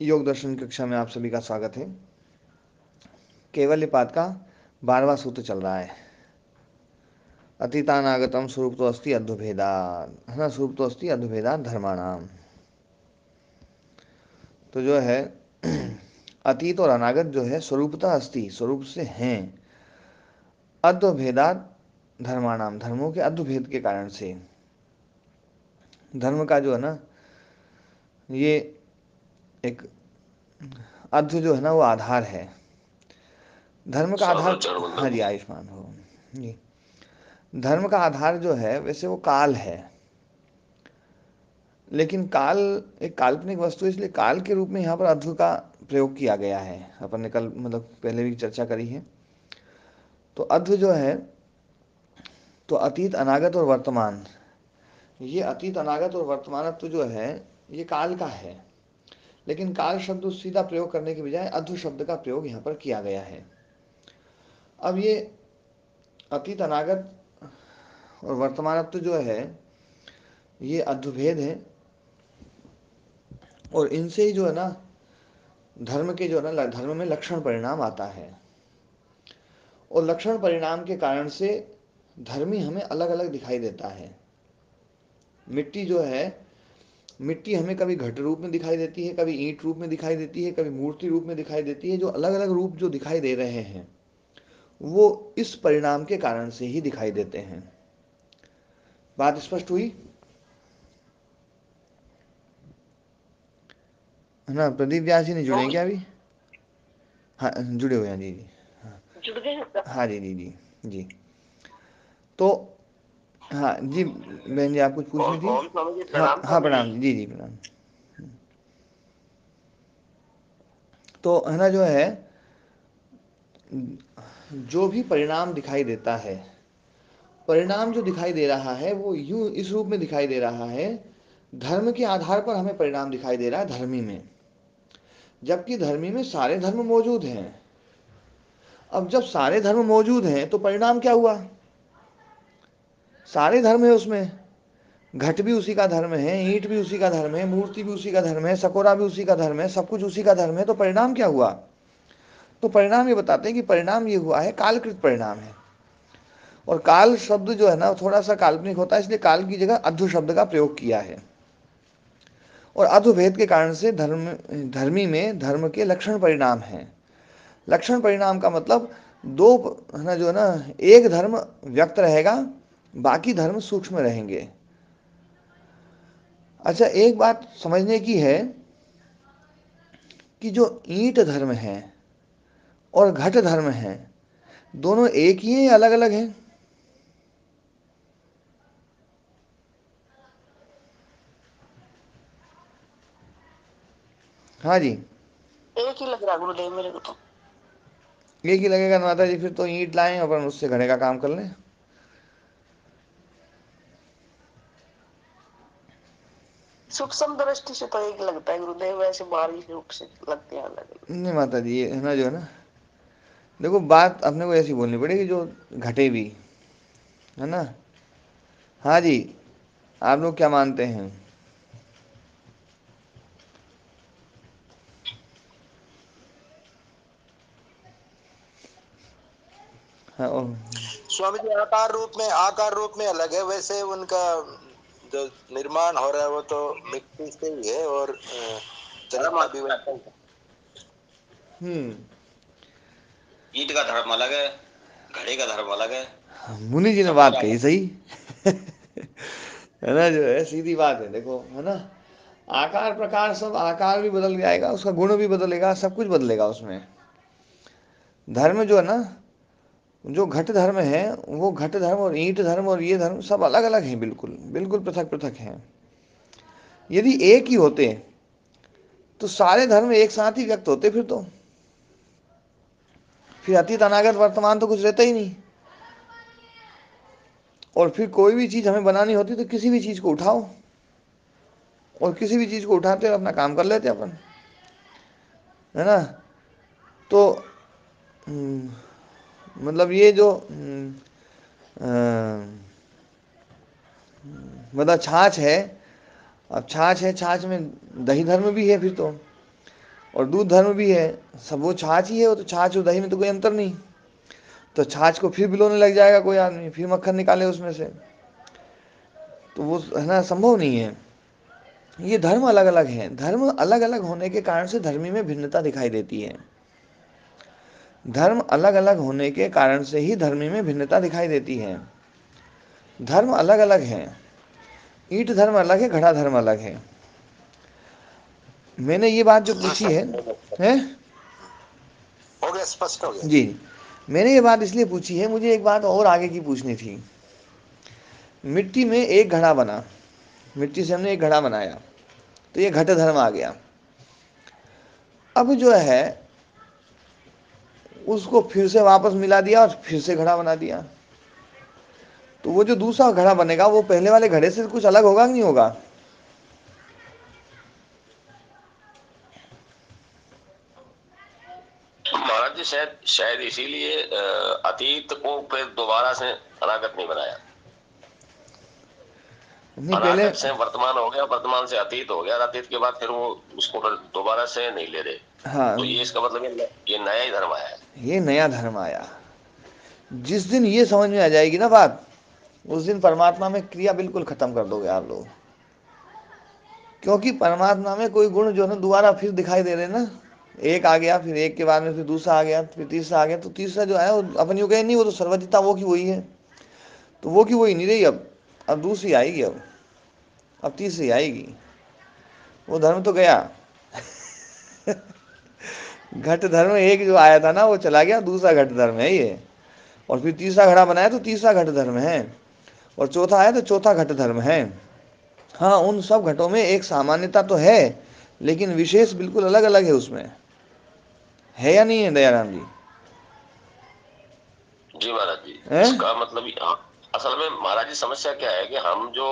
योग दर्शन कक्षा में आप सभी का स्वागत है। केवल्यपाद का 12वां सूत्र चल रहा है। अतीतानागतम स्वरूप तो अस्ति अद्वभेदात, है ना। स्वरूप तो अस्ति अद्वभेदात धर्माणाम। तो जो है अतीत और अनागत जो है स्वरूपतः अस्ति, स्वरूप से हैं, अद्वभेदात धर्माणाम, धर्मों के अद्वभेद के कारण से। धर्म का जो है ना, ये एक अद्व जो है ना वो आधार है। धर्म का आधार, हाँ जी, आयुष्मान हो जी। धर्म का आधार जो है वैसे वो काल है, लेकिन काल एक काल्पनिक वस्तु है, इसलिए काल के रूप में यहाँ पर अध्व का प्रयोग किया गया है। अपन ने कल मतलब पहले भी चर्चा करी है। तो अध्व जो है, तो अतीत अनागत और वर्तमान, ये अतीत अनागत और वर्तमानत्व जो है ये काल का है, लेकिन काल शब्द सीधा प्रयोग करने के बजाय अध्व शब्द का प्रयोग यहाँ पर किया गया है। अब ये अतीत अनागत और वर्तमानत्व जो है ये अद्वभेद है, और इनसे ही जो है ना धर्म के जो है ना धर्म में लक्षण परिणाम आता है, और लक्षण परिणाम के कारण से धर्मी हमें अलग अलग दिखाई देता है। मिट्टी जो है, मिट्टी हमें कभी घट रूप में दिखाई देती है, कभी ईंट रूप में दिखाई देती है, कभी मूर्ति रूप में दिखाई देती है। जो अलग अलग रूप जो दिखाई दे रहे हैं वो इस परिणाम के कारण से ही दिखाई देते हैं। बात स्पष्ट हुई, है ना। प्रदीप व्यास जी नहीं जुड़े हैं क्या अभी? हाँ, जुड़े हुए हैं जी जी। हाँ, जुड़ गए हैं, हाँ जी जी जी जी। तो हाँ जी, बहन जी आप कुछ पूछ रही थी? हाँ हाँ, प्रणाम जी जी, प्रणाम। तो है ना जो है, जो भी परिणाम दिखाई देता है, परिणाम जो दिखाई दे रहा है वो यूं इस रूप में दिखाई दे रहा है, धर्म के आधार पर हमें परिणाम दिखाई दे रहा है धर्मी में, जबकि धर्मी में सारे धर्म मौजूद हैं। अब जब सारे धर्म मौजूद हैं तो परिणाम क्या हुआ? सारे धर्म है उसमें, घट भी उसी का धर्म है, ईंट भी उसी का धर्म है, मूर्ति भी उसी का धर्म है, सकोरा भी उसी का धर्म है, सब कुछ उसी का धर्म है। तो परिणाम क्या हुआ? तो परिणाम ये बताते हैं कि परिणाम ये हुआ है, कालकृत परिणाम है। और काल शब्द जो है ना थोड़ा सा काल्पनिक होता है, इसलिए काल की जगह अध्व शब्द का प्रयोग किया है। और अध्वभेद के कारण से धर्मी में धर्म के लक्षण परिणाम हैं। लक्षण परिणाम का मतलब दो, है ना जो है ना, एक धर्म व्यक्त रहेगा, बाकी धर्म सूक्ष्म रहेंगे। अच्छा, एक बात समझने की है कि जो ईंट धर्म है और घट धर्म है, दोनों एक ही हैं या अलग अलग हैं? हाँ जी, एक ही लग रहा गुरुदेव मेरे को तो। एक ही लगेगा ना माता जी, फिर तो ईंट लाएं अपन उससे घड़े का काम कर लें। सूक्ष्म दृष्टि से तो एक लगता है गुरुदेव, वैसे बाहरी रूप से लगते हैं अलग अलग। नहीं माता जी, ये है ना जो है ना, देखो बात अपने को ऐसी बोलनी पड़ेगी जो घटे भी, है ना। हाँ जी, आप लोग क्या मानते हैं? हाँ, स्वामी जी आकार रूप में अलग है, वैसे उनका जो निर्माण हो रहा है वो तो मिट्टी से ही है, और तरीका भी वैसा ही है। हम्म, ईंट का धर्म अलग है, घड़े का धर्म अलग है। मुनि जी ने बात कही सही। है ना जो है, सीधी बात है, देखो है ना। आकार प्रकार सब, आकार भी बदल जाएगा, उसका गुण भी बदलेगा, सब कुछ बदलेगा उसमें। धर्म जो है ना, जो घट धर्म है वो घट धर्म और ईंट धर्म और ये धर्म सब अलग अलग हैं, बिल्कुल बिल्कुल पृथक पृथक हैं। यदि एक ही होते तो सारे धर्म एक साथ ही व्यक्त होते, फिर अतीत अनागत वर्तमान तो कुछ रहता ही नहीं। और फिर कोई भी चीज़ हमें बनानी होती तो किसी भी चीज़ को उठाओ, और किसी भी चीज़ को उठाते और अपना काम कर लेते अपन, है ना। तो मतलब ये जो मतलब छाछ है, अब छाछ है, छाछ में दही धर्म भी है फिर तो। और दूध धर्म भी है, सब वो छाछ ही है, वो तो छाछ और दही में तो कोई अंतर नहीं। तो छाछ को फिर बिलोने लग जाएगा कोई आदमी, फिर मक्खन निकाले उसमें से, तो वो है ना संभव नहीं है। ये धर्म अलग अलग हैं, धर्म अलग अलग होने के कारण से धर्मी में भिन्नता दिखाई देती है। धर्म अलग अलग होने के कारण से ही धर्मी में भिन्नता दिखाई देती है। धर्म अलग अलग हैं, ईंट धर्म अलग है, घड़ा धर्म अलग है। मैंने ये बात जो हाँ पूछी सर, है हो गया, स्पष्ट हो गया। जी, मैंने ये बात इसलिए पूछी है, मुझे एक बात और आगे की पूछनी थी। मिट्टी में एक घड़ा बना, मिट्टी से हमने एक घड़ा बनाया, तो ये घट धर्म आ गया। अब जो है उसको फिर से वापस मिला दिया और फिर से घड़ा बना दिया, तो वो जो दूसरा घड़ा बनेगा वो पहले वाले घड़े से कुछ अलग होगा कि नहीं होगा? महाराज जी शायद शायद इसीलिए अतीत को फिर दोबारा से अनागत नहीं बनाया। नहीं, पहले अनागत से वर्तमान हो गया, वर्तमान से अतीत हो गया, और अतीत के बाद फिर वो उसको फिर दोबारा से नहीं ले रहे। हाँ, तो ये इसका मतलब ये नया ही धर्म आया है। ये नया धर्म आया। जिस दिन ये समझ में आ जाएगी ना बात, उस दिन परमात्मा में क्रिया बिल्कुल खत्म कर दोगे आप लोग। क्योंकि परमात्मा में कोई गुण जो है ना दोबारा फिर दिखाई दे रहे ना, एक आ गया, फिर एक के बाद में फिर दूसरा आ गया, फिर तीसरा आ गया, तो तीसरा जो है वो अपन यूँ कहें नहीं, वो तो सर्वज्ञता वो की वही है, तो वो की वही नहीं रही। अब दूसरी आएगी, अब तीसरी आएगी, वो धर्म तो गया। घट धर्म एक जो आया था ना वो चला गया, दूसरा घट धर्म है ये। और फिर तीसरा घड़ा बनाया तो तीसरा घट धर्म है, और चौथा आया तो चौथा घट धर्म है। हाँ, उन सब घटों में एक सामान्यता तो है, लेकिन विशेष बिल्कुल अलग अलग है उसमें, है या नहीं है दयाराम जी? जी महाराज जी, है? इसका मतलब असल में महाराज जी समस्या क्या है कि हम जो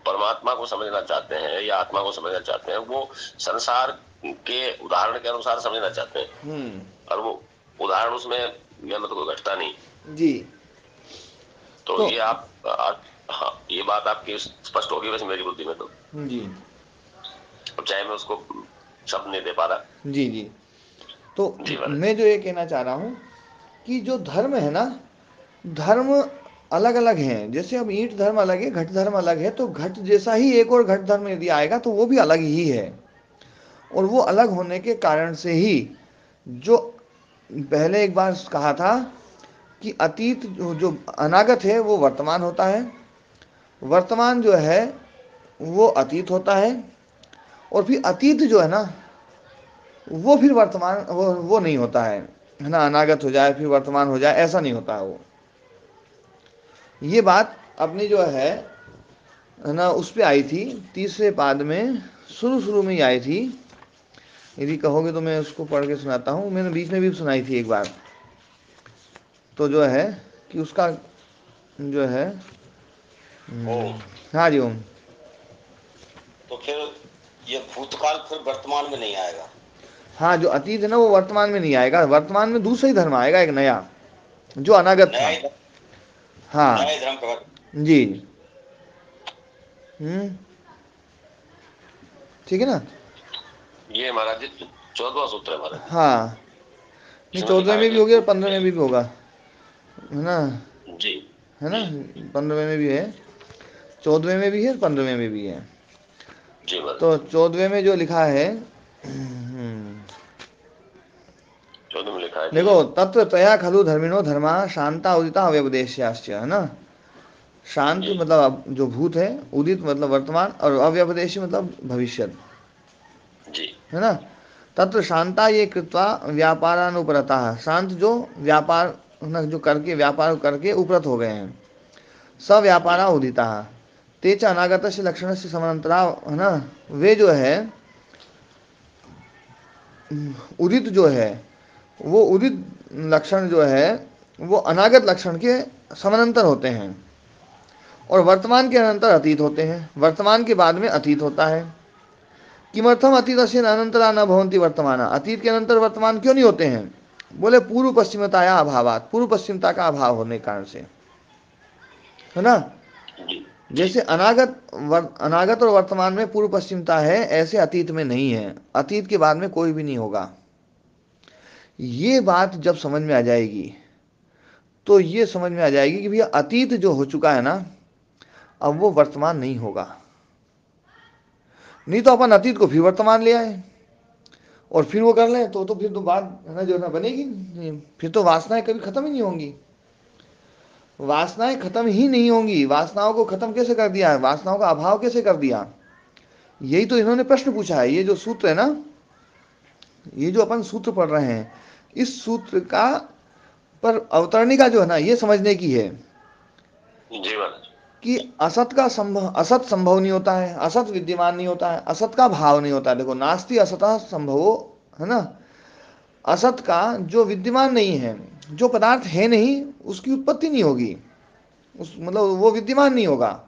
परमात्मा को समझना चाहते हैं या आत्मा को समझना चाहते हैं, वो संसार के उदाहरण के अनुसार समझना चाहते हैं, और वो उदाहरण उसमें या मतलब कोई घटता नहीं जी। तो ये हाँ, ये बात आपकी स्पष्ट होगी वैसे मेरी बुद्धि में तो जी अब चाहे मैं उसको शब्द नहीं दे पा रहा। जी जी। तो जी महाराज। मैं जो ये कहना चाह रहा हूँ कि जो धर्म है ना, धर्म अलग अलग हैं। जैसे अब ईंट धर्म अलग है, घट धर्म अलग है, तो घट जैसा ही एक और घट धर्म यदि आएगा तो वो भी अलग ही है। और वो अलग होने के कारण से ही जो पहले एक बार कहा था कि अतीत जो अनागत है वो वर्तमान होता है, वर्तमान जो है वो अतीत होता है, और फिर अतीत जो है ना वो फिर वर्तमान वो नहीं होता है ना, अनागत हो जाए फिर वर्तमान हो जाए ऐसा नहीं होता है वो। ये बात अपनी जो है ना उस पे आई थी, तीसरे पाद में शुरू शुरू में ही आई थी। यदि कहोगे तो मैं उसको पढ़ के सुनाता हूँ, मैंने बीच में भी सुनाई थी एक बार। तो जो है कि उसका जो है हाँ जी ओम। तो फिर ये भूतकाल फिर वर्तमान में नहीं आएगा। हाँ, जो अतीत है ना वो वर्तमान में नहीं आएगा, वर्तमान में दूसरा ही धर्म आएगा, एक नया जो अनागत था। नया हाँ धर्म का जी। ठीक है ना? ये महाराज जी 14वां सूत्र है महाराज। हाँ, नहीं इसमें लिखा 14वें है में भी कि हो गया और 15वें में भी होगा, है ना? जी है ना? जी 15वें में भी है, 14वें में भी है, 15वें में भी है। जी महाराज। तो 14वें में जो लिखा है 14 में लिखा है कि देखो, तत्र तया खलु धर्मिणो धर्मा शांता उदिता अव्यपदेश्याश्च, है ना? शांत जी मतलब अब जो भूत है, उदित मतलब वर्तमान, और अव्यपदेशी मतलब भविष्य, जी है ना? तत्र शांता ये कृत्वा व्यापारानुपरता, शांत जो व्यापार जो करके व्यापार करके उपरत हो गए हैं, स व्यापारा उदिता ते च अनागत से लक्षण से समांतरा, है ना? वे जो है उदित जो है वो उदित लक्षण जो है वो अनागत लक्षण के समानांतर होते हैं, और वर्तमान के अनंतर अतीत होते हैं, वर्तमान के बाद में अतीत होता है। किमर्थम अतीत से अनंतरा न भवंती वर्तमान, अतीत के अनंतर वर्तमान क्यों नहीं होते हैं? बोले पूर्व पश्चिमताया अभावात, पूर्व पश्चिमता का अभाव होने के कारण से, है ना? जी जैसे अनागत और वर्तमान में पूर्व पश्चिमता है, ऐसे अतीत में नहीं है। अतीत के बाद में कोई भी नहीं होगा। ये बात जब समझ में आ जाएगी तो ये समझ में आ जाएगी कि भैया अतीत जो हो चुका है ना, अब वो वर्तमान नहीं होगा। नहीं तो अपन अतीत को फिर वर्तमान ले आए और फिर वो कर लें तो फिर तो बात है ना जो ना बनेगी नहीं। फिर तो वासनाएं कभी खत्म ही नहीं होंगी। वासनाएं खत्म ही नहीं होंगी। वासनाओं को खत्म कैसे कर दिया है, वासनाओं का अभाव कैसे कर दिया? यही तो इन्होंने प्रश्न पूछा है। ये जो सूत्र है ना, ये जो अपन सूत्र पढ़ रहे हैं, इस सूत्र का पर अवतरणिका जो है ना, ये समझने की है जी महाराज। कि असत संभव नहीं होता है, असत विद्यमान नहीं होता है, असत का भाव नहीं होता है। देखो, नास्ति असतः संभवो, है ना। असत का जो विद्यमान नहीं है, जो पदार्थ है नहीं, उसकी उत्पत्ति नहीं होगी, उस मतलब वो विद्यमान नहीं होगा।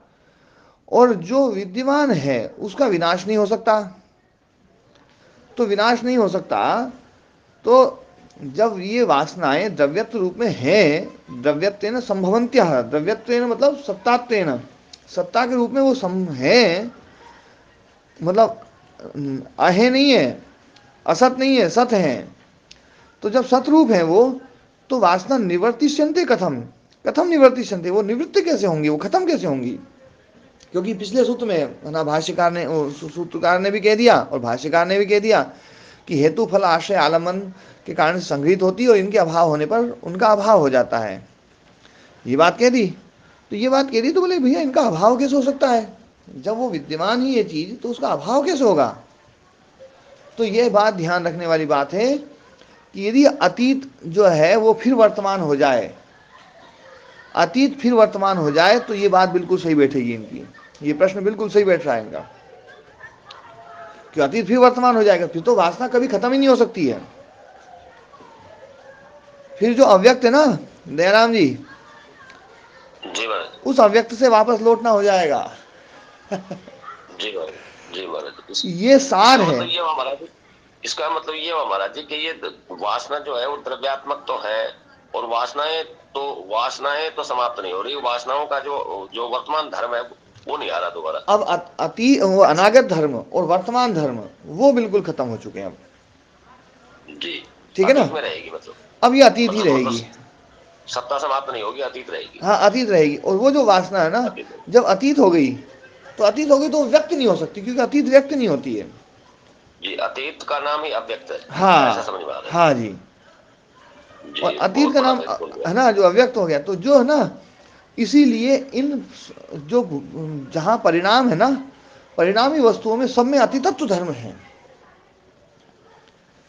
और जो विद्यमान है उसका विनाश नहीं हो सकता। तो विनाश नहीं हो सकता, तो जब ये वासनाएं द्रव्यत्व रूप में है, द्रव्यत्वेन संभवन्त्यः, द्रव्यत्वेन मतलब सत्तात्वेन, सत्ता के रूप में वो है, मतलब अहे नहीं है, असत नहीं है, सत है। तो जब सतरूप है वो, तो वासना निवर्तिष्यन्ते कथम, कथम निवर्तिष्यन्ते, वो निवृत्त कैसे होंगी, वो खत्म कैसे होंगी? क्योंकि पिछले सूत्र में ना भाष्यकार ने, सूत्रकार ने भी कह दिया और भाष्यकार ने भी कह दिया कि हेतु फल आश्रय आलम्बन के कारण संग्रहित होती है और इनके अभाव होने पर उनका अभाव हो जाता है। ये बात कह दी। तो ये बात कह दी तो बोले भैया इनका अभाव कैसे हो सकता है? जब वो विद्यमान ही ये चीज, तो उसका अभाव कैसे होगा? तो ये बात ध्यान रखने वाली बात है कि यदि अतीत जो है वो फिर वर्तमान हो जाए, अतीत फिर वर्तमान हो जाए, तो ये बात बिल्कुल सही बैठेगी इनकी। ये प्रश्न बिल्कुल सही बैठ रहा है इनका कि अतीत फिर वर्तमान हो जाएगा, फिर तो वासना कभी खत्म ही नहीं हो सकती है। फिर जो अव्यक्त है ना दयाराम जी, जी महाराज। उस अव्यक्त से वापस लौटना हो जाएगा। जी महाराज। जी महाराज। ये सार है। मतलब ये हुआ महाराज, इसका मतलब ये हुआ महाराज जी कि ये वासना जो है वो द्रव्यात्मक तो है, और वासनाएं तो समाप्त नहीं हो रही। वासनाओं का जो जो वर्तमान धर्म है वो नहीं आ रहा दोबारा। अब वो अनागत धर्म और वर्तमान धर्म वो बिल्कुल खत्म हो चुके हैं अब। जी। ठीक है ना। अतीत में रहेगी मतलब। अब ये अतीत ही मतलब रहेगी। सत्ता समाप्त नहीं होगी, अतीत रहेगी। हाँ, अतीत रहेगी। और वो जो वासना है ना, जब अतीत हो गई तो व्यक्त नहीं हो सकती, क्योंकि अतीत व्यक्त नहीं होती है। जी, अतीत का नाम ही अव्यक्त है। ऐसा हाँ समझ में आ रहा है। हाँ जी। और जी, अतीत बहुत का बड़ा नाम भेद बोल है गया। ना, जो अव्यक्त हो गया, तो जो है ना, इसीलिए इन जो जहाँ परिणाम है ना, परिणामी वस्तुओं में सब में अतितत्व धर्म है।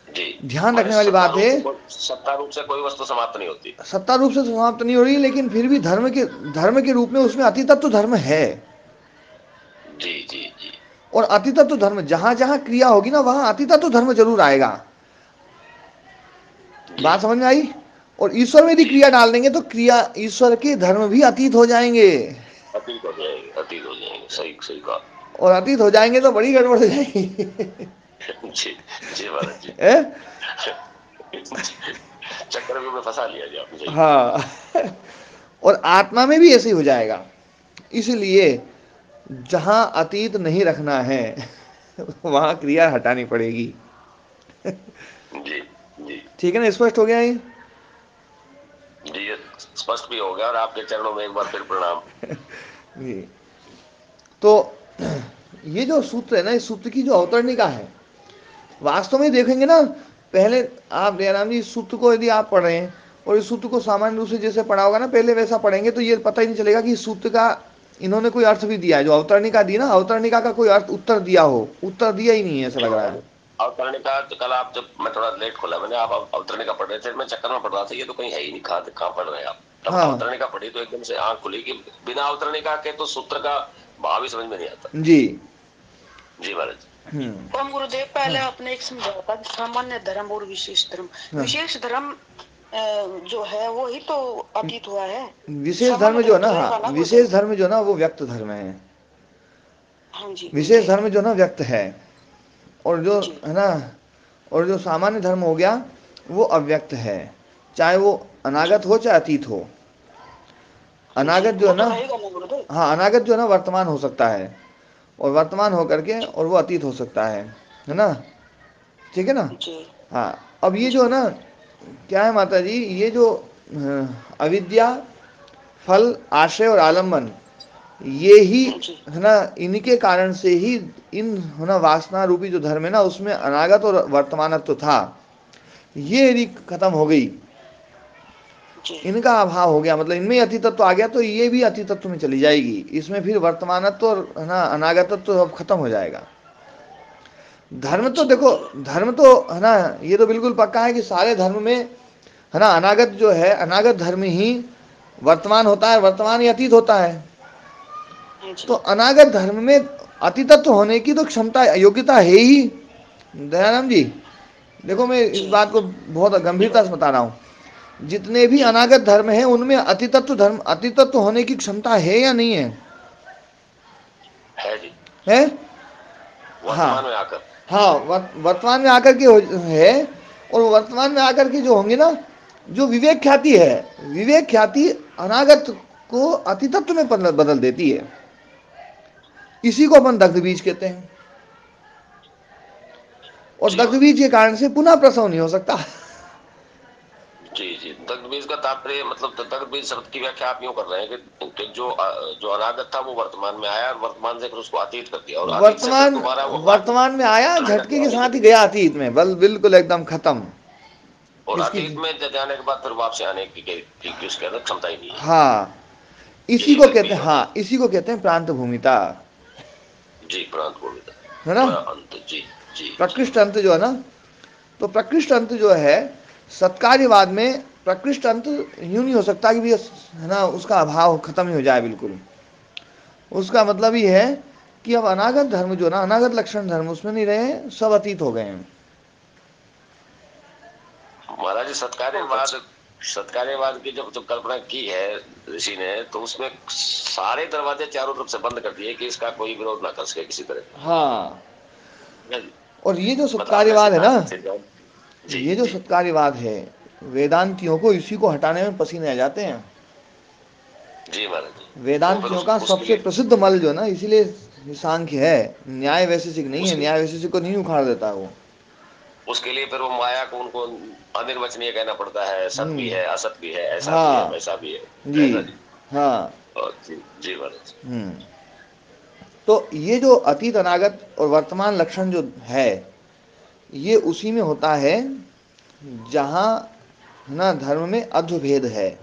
जी, ध्यान माने रखने वाली बात है। सत्ता रूप से कोई वस्तु समाप्त नहीं होती। सत्ता रूप से समाप्त नहीं हो रही, लेकिन फिर भी धर्म के रूप में उसमें अतितत्व धर्म है। जी जी जी। और अतितत्व धर्म जहां जहां क्रिया होगी ना, वहां अतितत्व धर्म जरूर आएगा। जी बात समझ में आई? और ईश्वर में यदि जी। क्रिया डाल देंगे तो क्रिया, ईश्वर के धर्म भी अतीत हो जाएंगे। अतीत हो जाएंगे, अतीत हो जाएंगे। सही सही कहा। और अतीत हो जाएंगे तो बड़ी गड़बड़ हो जाएगी। जी जी महाराज जी। है? चक्कर में फंसा लिया जी आपने, सही कहा। हाँ। और आत्मा में भी ऐसे ही हो जाएगा। इसलिए जहां अतीत नहीं रखना है वहां क्रिया हटानी पड़ेगी। जी जी ठीक है ना, स्पष्ट हो गया ये? जी, ये स्पष्ट भी हो गया, और आपके चरणों में एक बार फिर प्रणाम। जी। तो ये जो सूत्र है ना, इस सूत्र की जो अवतरणिका है, वास्तव में देखेंगे ना, पहले आप दयाराम जी इस सूत्र को यदि आप पढ़ रहे हैं और इस सूत्र को सामान्य रूप से जैसे पढ़ा होगा ना, पहले वैसा पढ़ेंगे तो ये पता ही नहीं चलेगा कि इस सूत्र का इन्होंने कोई अर्थ भी दिया है। जो अवतरणिका दी ना, अवतरणिका का कोई अर्थ उत्तर दिया हो, उत्तर दिया ही नहीं है, ऐसा लग रहा है। अवतरणिका कल आप, जब मैं थोड़ा लेट खोला मैंने, आप अवतरणिका पढ़ रहे थे, मैं चक्कर में पढ़ रहा था, ये तो कहीं है ही नहीं, कहाँ पढ़ रहे हैं आप। तब हाँ अवतरणिका पढ़ी तो एकदम से आंख खुली कि बिना अवतरणिका के तो सूत्र का भाव ही समझ में नहीं आता। जी जी महाराज। ओम गुरुदेव, पहले आपने एक समझाया था सामान्य धर्म और विशेष धर्म। विशेष धर्म जो है वो ही तो अतीत हुआ है। विशेष धर्म जो है ना, हाँ, विशेष धर्म जो ना वो व्यक्त धर्म है। हाँ जी। विशेष धर्म जो ना व्यक्त है, और जो है ना, और जो सामान्य धर्म हो गया वो अव्यक्त है, चाहे वो अनागत हो चाहे अतीत हो। अनागत जो है ना, रहेगा ना गुरुदेव। हाँ अनागत जो है ना वर्तमान हो सकता है, और वर्तमान होकर के और वो अतीत हो सकता है ना, ठीक है ना। जी हाँ अब ये जो जी है ना, क्या है माता जी, ये जो अविद्या, फल, आश्रय और आलम्बन, ये ही जी है ना, इनके कारण से ही इन है ना वासना रूपी जो धर्म है ना, उसमें अनागत और वर्तमानत्व था, ये यदि खत्म हो गई, जी इनका अभाव हो गया, मतलब इनमें अतितत्व आ गया, तो ये भी अतितत्व में चली जाएगी, इसमें फिर वर्तमानत्व और है ना अनागतत्व तो अब खत्म हो जाएगा। धर्म तो जी देखो, गुरुदेव। धर्म तो है ना, ये तो बिल्कुल पक्का है कि सारे धर्म में है ना अनागत जो है, अनागत धर्म ही वर्तमान होता है, वर्तमान ही अतीत होता है। तो जी अनागत धर्म में अतितत्व होने की तो क्षमता, योग्यता है ही। दयाराम जी देखो, मैं इस जी बात को बहुत गंभीरता से बता रहा हूँ, जितने भी जी अनागत धर्म हैं उनमें अतितत्व धर्म, अतितत्व होने की क्षमता है या नहीं है? है जी, है। हाँ वर्तमान में आकर। हाँ, वर्तमान में आकर के है, और वर्तमान में आकर के जो होंगे ना, जो विवेक ख्याति है, विवेक ख्याति अनागत को अतितत्व में बदल देती है। इसी को अपन दग्ध बीज कहते हैं, और जी दग्ध महाराज। बीज के कारण से पुनः प्रसव नहीं हो सकता। जी जी, दग्ध बीज का तात्पर्य मतलब दग्ध बीज शब्द की व्याख्या आप यूं कर रहे हैं कि जो जो अनागत था वो वर्तमान में आया, और वर्तमान से फिर उसको अतीत कर दिया, और अतीत से फिर वर्तमान, दोबारा वो वर्तमान में आया, अनागत में झटके के आने के साथ ही लिए, गया अतीत में, बल बिल्कुल एकदम खत्म। और इसकी, अतीत में जाने के बाद फिर वापस आने की उसके अंदर क्षमता ही नहीं है। हाँ इसी यही को दग्ध कहते बीज हैं, होता हाँ इसी को कहते हैं प्रांत भूमिता, है। जी, प्रांत भूमिता, है ना। अंत। जी जी जी। प्रकृष्ट अंत जो है ना, तो प्रकृष्ट अंत जो है, सत्कार्यवाद में प्रकृष्ट अंत यूं नहीं हो सकता कि भी है ना उसका अभाव खत्म ही हो जाए बिल्कुल। उसका मतलब ही है कि अब अनागत धर्म जो ना, अनागत लक्षण धर्म उसमें नहीं रहे, सब अतीत हो गए हैं। महाराज जी, सत्कार्यवाद, सत्कार्यवाद की जब कल्पना की है ऋषि ने, तो उसमें सारे दरवाजे चारों तरफ से बंद कर दिए कि इसका कोई विरोध ना कर सके किसी तरह। हाँ, और ये जो मतलब अपने सत्कार्यवाद है ना, सिद्धांत से जाओ। जी ये जो जी सत्कार्यवाद है, वेदांतियों को इसी को हटाने में पसीने आ जाते हैं। जी महाराज जी। वो फिर वेदांतियों का उसके सबसे लिए, प्रसिद्ध मल जो ना, इसीलिए सांख्य है, न्याय वैशेषिक नहीं है, उसके न्याय वैशेषिक को नहीं उखाड़ देता वो। उसके लिए फिर वो माया को उनको अनिर्वचनीय कहना पड़ता है, सत भी है, असत भी है, ऐसा भी है, हाँ वैसा भी जी, है ना जी। हाँ। और जी जी महाराज। तो ये जो अतीत अनागत और वर्तमान लक्षण जो है, ये उसी में होता है जहाँ ना धर्म में अद्वभेद है,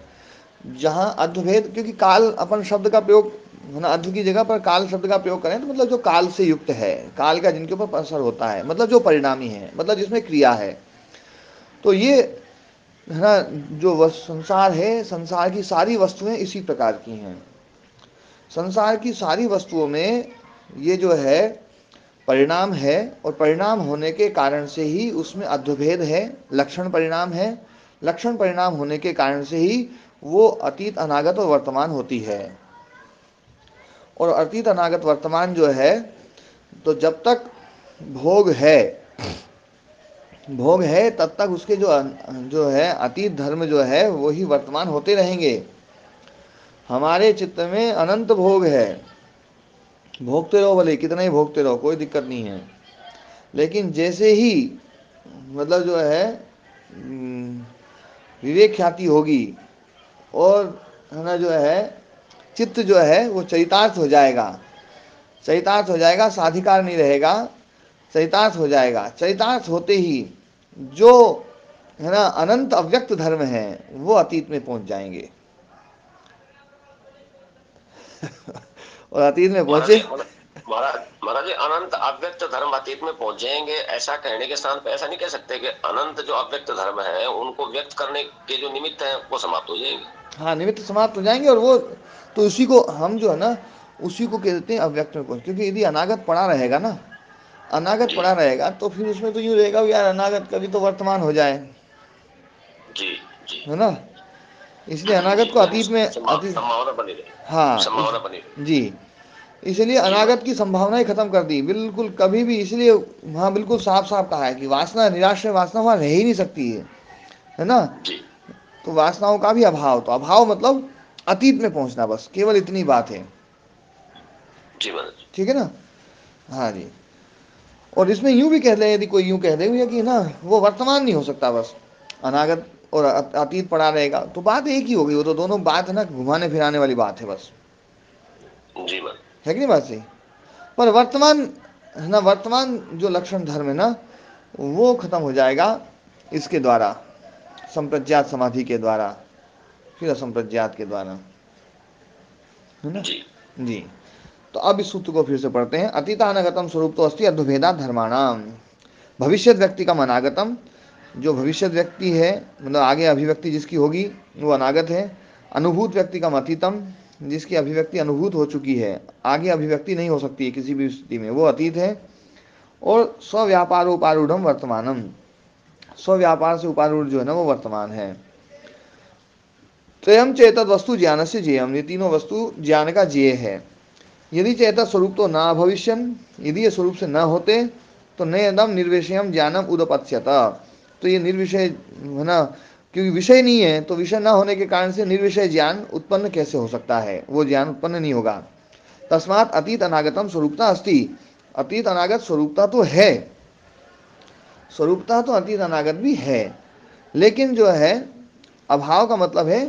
जहाँ अद्वभेद, क्योंकि काल अपन शब्द का प्रयोग है ना, अद्व की जगह पर काल शब्द का प्रयोग करें तो मतलब जो काल से युक्त है, काल का जिनके ऊपर असर होता है, मतलब जो परिणामी है, मतलब जिसमें क्रिया है। तो ये है ना, जो संसार है, संसार की सारी वस्तुएं इसी प्रकार की हैं। संसार की सारी वस्तुओं में ये जो है परिणाम है, और परिणाम होने के कारण से ही उसमें अद्वभेद है, लक्षण परिणाम है, लक्षण परिणाम होने के कारण से ही वो अतीत अनागत और वर्तमान होती है। और अतीत अनागत वर्तमान जो है, तो जब तक भोग है, भोग है तब तक उसके जो है अतीत धर्म जो है वो ही वर्तमान होते रहेंगे। हमारे चित्त में अनंत भोग है, भोगते रहो, भले कितना ही भोगते रहो, कोई दिक्कत नहीं है। लेकिन जैसे ही मतलब जो है विवेक ख्याति होगी, और है ना जो है चित्त जो है वो चरितार्थ हो जाएगा, चरितार्थ हो जाएगा, साधिकार नहीं रहेगा, चरितार्थ हो जाएगा। चरितार्थ होते ही जो है ना अनंत अव्यक्त धर्म है वो अतीत में पहुंच जाएंगे। और अतीत में महाराज पहुंचे, जी, महाराज महाराज जी, अनंत अव्यक्त धर्म अतीत में पहुंच जाएंगे, ऐसा कहने के स्थान पे ऐसा नहीं कह सकते कि अनंत जो अव्यक्त धर्म है उनको व्यक्त करने के जो निमित्त है वो समाप्त हो जाएंगे। हाँ निमित्त समाप्त हो जाएंगे, और वो तो उसी को हम जो है ना उसी को कहते हैं अव्यक्त में पहुंच। क्योंकि यदि अनागत पड़ा रहेगा ना, अनागत जी पड़ा रहेगा, तो फिर उसमें तो यूँ रहेगा यार अनागत कभी तो वर्तमान हो जाए, जी जी है ना। इसलिए अनागत जी, को यानी अतीत में, अतीत, संभावना बनी रहे, हाँ संभावना बनी रहे। जी, इसलिए जी अनागत की महाराज। संभावना ही खत्म कर दी बिल्कुल, कभी भी। इसलिए वहाँ बिल्कुल साफ साफ कहा है कि वासना, निराश्रय वासना वहाँ रह ही नहीं सकती है ना। जी तो वासनाओं का भी अभाव, तो अभाव मतलब अतीत में पहुंचना, बस केवल इतनी बात है। जी महाराज। ठीक है ना? हाँ जी। और इसमें यूं भी कह दे, यदि कोई यूं कह दे भैया कि ना वो वर्तमान नहीं हो सकता, बस अनागत और अतीत पड़ा रहेगा, तो बात एक ही हो गई। वो तो दोनों बात है ना, घुमाने फिराने वाली बात है बस, जी महाराज। है कि नहीं बात सही? पर वर्तमान है ना, वर्तमान जो लक्षण धर्म है ना, वो खत्म हो जाएगा इसके द्वारा, संप्रज्ञात समाधि के द्वारा, फिर असंप्रज्ञात के द्वारा, है ना? जी जी। तो अब इस सूत्र को फिर से पढ़ते हैं। अतीतानागतम स्वरूप तो अस्ति अद्वभेदा धर्माणाम। भविष्य व्यक्ति का अनागतम, जो भविष्य व्यक्ति है मतलब आगे अभिव्यक्ति जिसकी होगी वो अनागत है। अनुभूत व्यक्ति का अतीतम, जिसकी अभिव्यक्ति अनुभूत हो चुकी है, आगे अभिव्यक्ति नहीं हो सकती है किसी भी स्थिति में, वो अतीत है। और स्वव्यापार उपारूढ़ वर्तमानम, स्वव्यापार से उपारूढ़ जो है ना वो वर्तमान है। त्रयम चेतद वस्तु ज्ञान से जेयम, ये तीनों वस्तु ज्ञान का जेय है। यदि चेतन स्वरूप तो न भविष्यम, यदि ये स्वरूप से न होते तो नयदम निर्विषयम ज्ञानम उदपत्स्यत, तो ये निर्विषय है ना, क्योंकि विषय नहीं है तो विषय न होने के कारण से निर्विषय ज्ञान उत्पन्न कैसे हो सकता है, वो ज्ञान उत्पन्न नहीं होगा। तस्मात् अतीत अनागतम स्वरूपता अस्ति, अतीत अनागत स्वरूपता तो है, स्वरूपता तो अतीत अनागत भी है, लेकिन जो है अभाव का मतलब है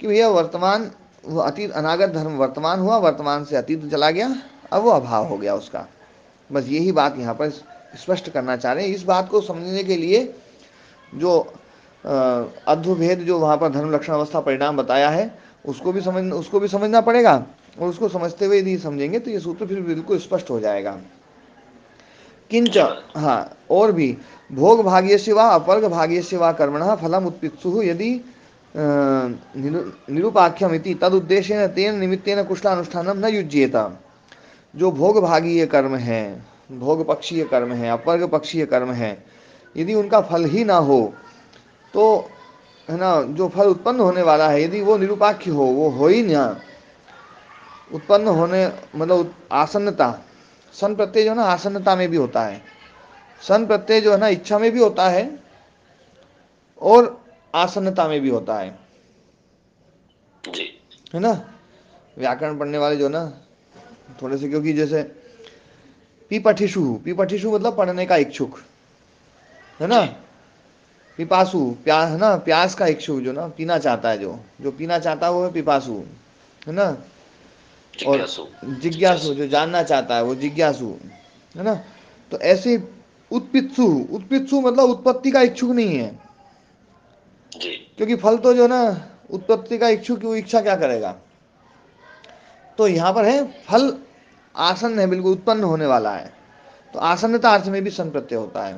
कि भैया वर्तमान, वो अतीत अनागत धर्म वर्तमान हुआ, वर्तमान से अतीत चला गया, अब वो अभाव हो गया उसका। बस यही बात यहाँ पर स्पष्ट करना चाह रहे हैं। इस बात को समझने के लिए जो अद्वभेद जो वहाँ पर धर्म लक्षण अवस्था परिणाम बताया है उसको भी समझना पड़ेगा, और उसको समझते हुए यदि समझेंगे तो ये सूत्र फिर बिल्कुल स्पष्ट हो जाएगा। किंच, जी महाराज। हाँ और भी, भोग भाग्य सेवा अपवर्ग भाग्य सेवा कर्मण फलम उत्पित्सु यदि निरुपाख्यमिति तद उद्देश्य तेन निमित्तेन कुशलानुष्ठानम न युज्येत। जो भोग भागीय कर्म है, भोग पक्षीय कर्म है, अपवर्ग पक्षीय कर्म है, यदि उनका फल ही ना हो तो है ना, जो फल उत्पन्न होने वाला है यदि वो निरुपाख्य हो, वो हो ही ना, उत्पन्न होने मतलब आसन्नता, सन प्रत्यय जो है ना आसन्नता में भी होता है, सन प्रत्यय जो है ना इच्छा में भी होता है और आसन्नता में भी होता जी है ना? व्याकरण पढ़ने वाले जो ना थोड़े से, क्योंकि जैसे पीपठिशु, पीपठिशु मतलब पढ़ने का इच्छुक, है ना? जी पिपासु प्यास, है ना, प्यास का इच्छुक, जो ना पीना चाहता है, जो पीना चाहता है वो है पिपासु, है ना? और जिज्ञासु। जिज्ञासु जो जानना चाहता है वो जिज्ञासु, है ना? तो ऐसे उत्पित्सु, उत्पित्सु मतलब उत्पत्ति का इच्छुक नहीं है, जी क्योंकि फल तो जो ना उत्पत्ति का इच्छुक, वो इच्छा क्या करेगा? तो यहाँ पर है फल आसन्न है, बिल्कुल उत्पन्न होने वाला है, तो आसन्नता अर्थ में भी सन प्रत्यय होता है।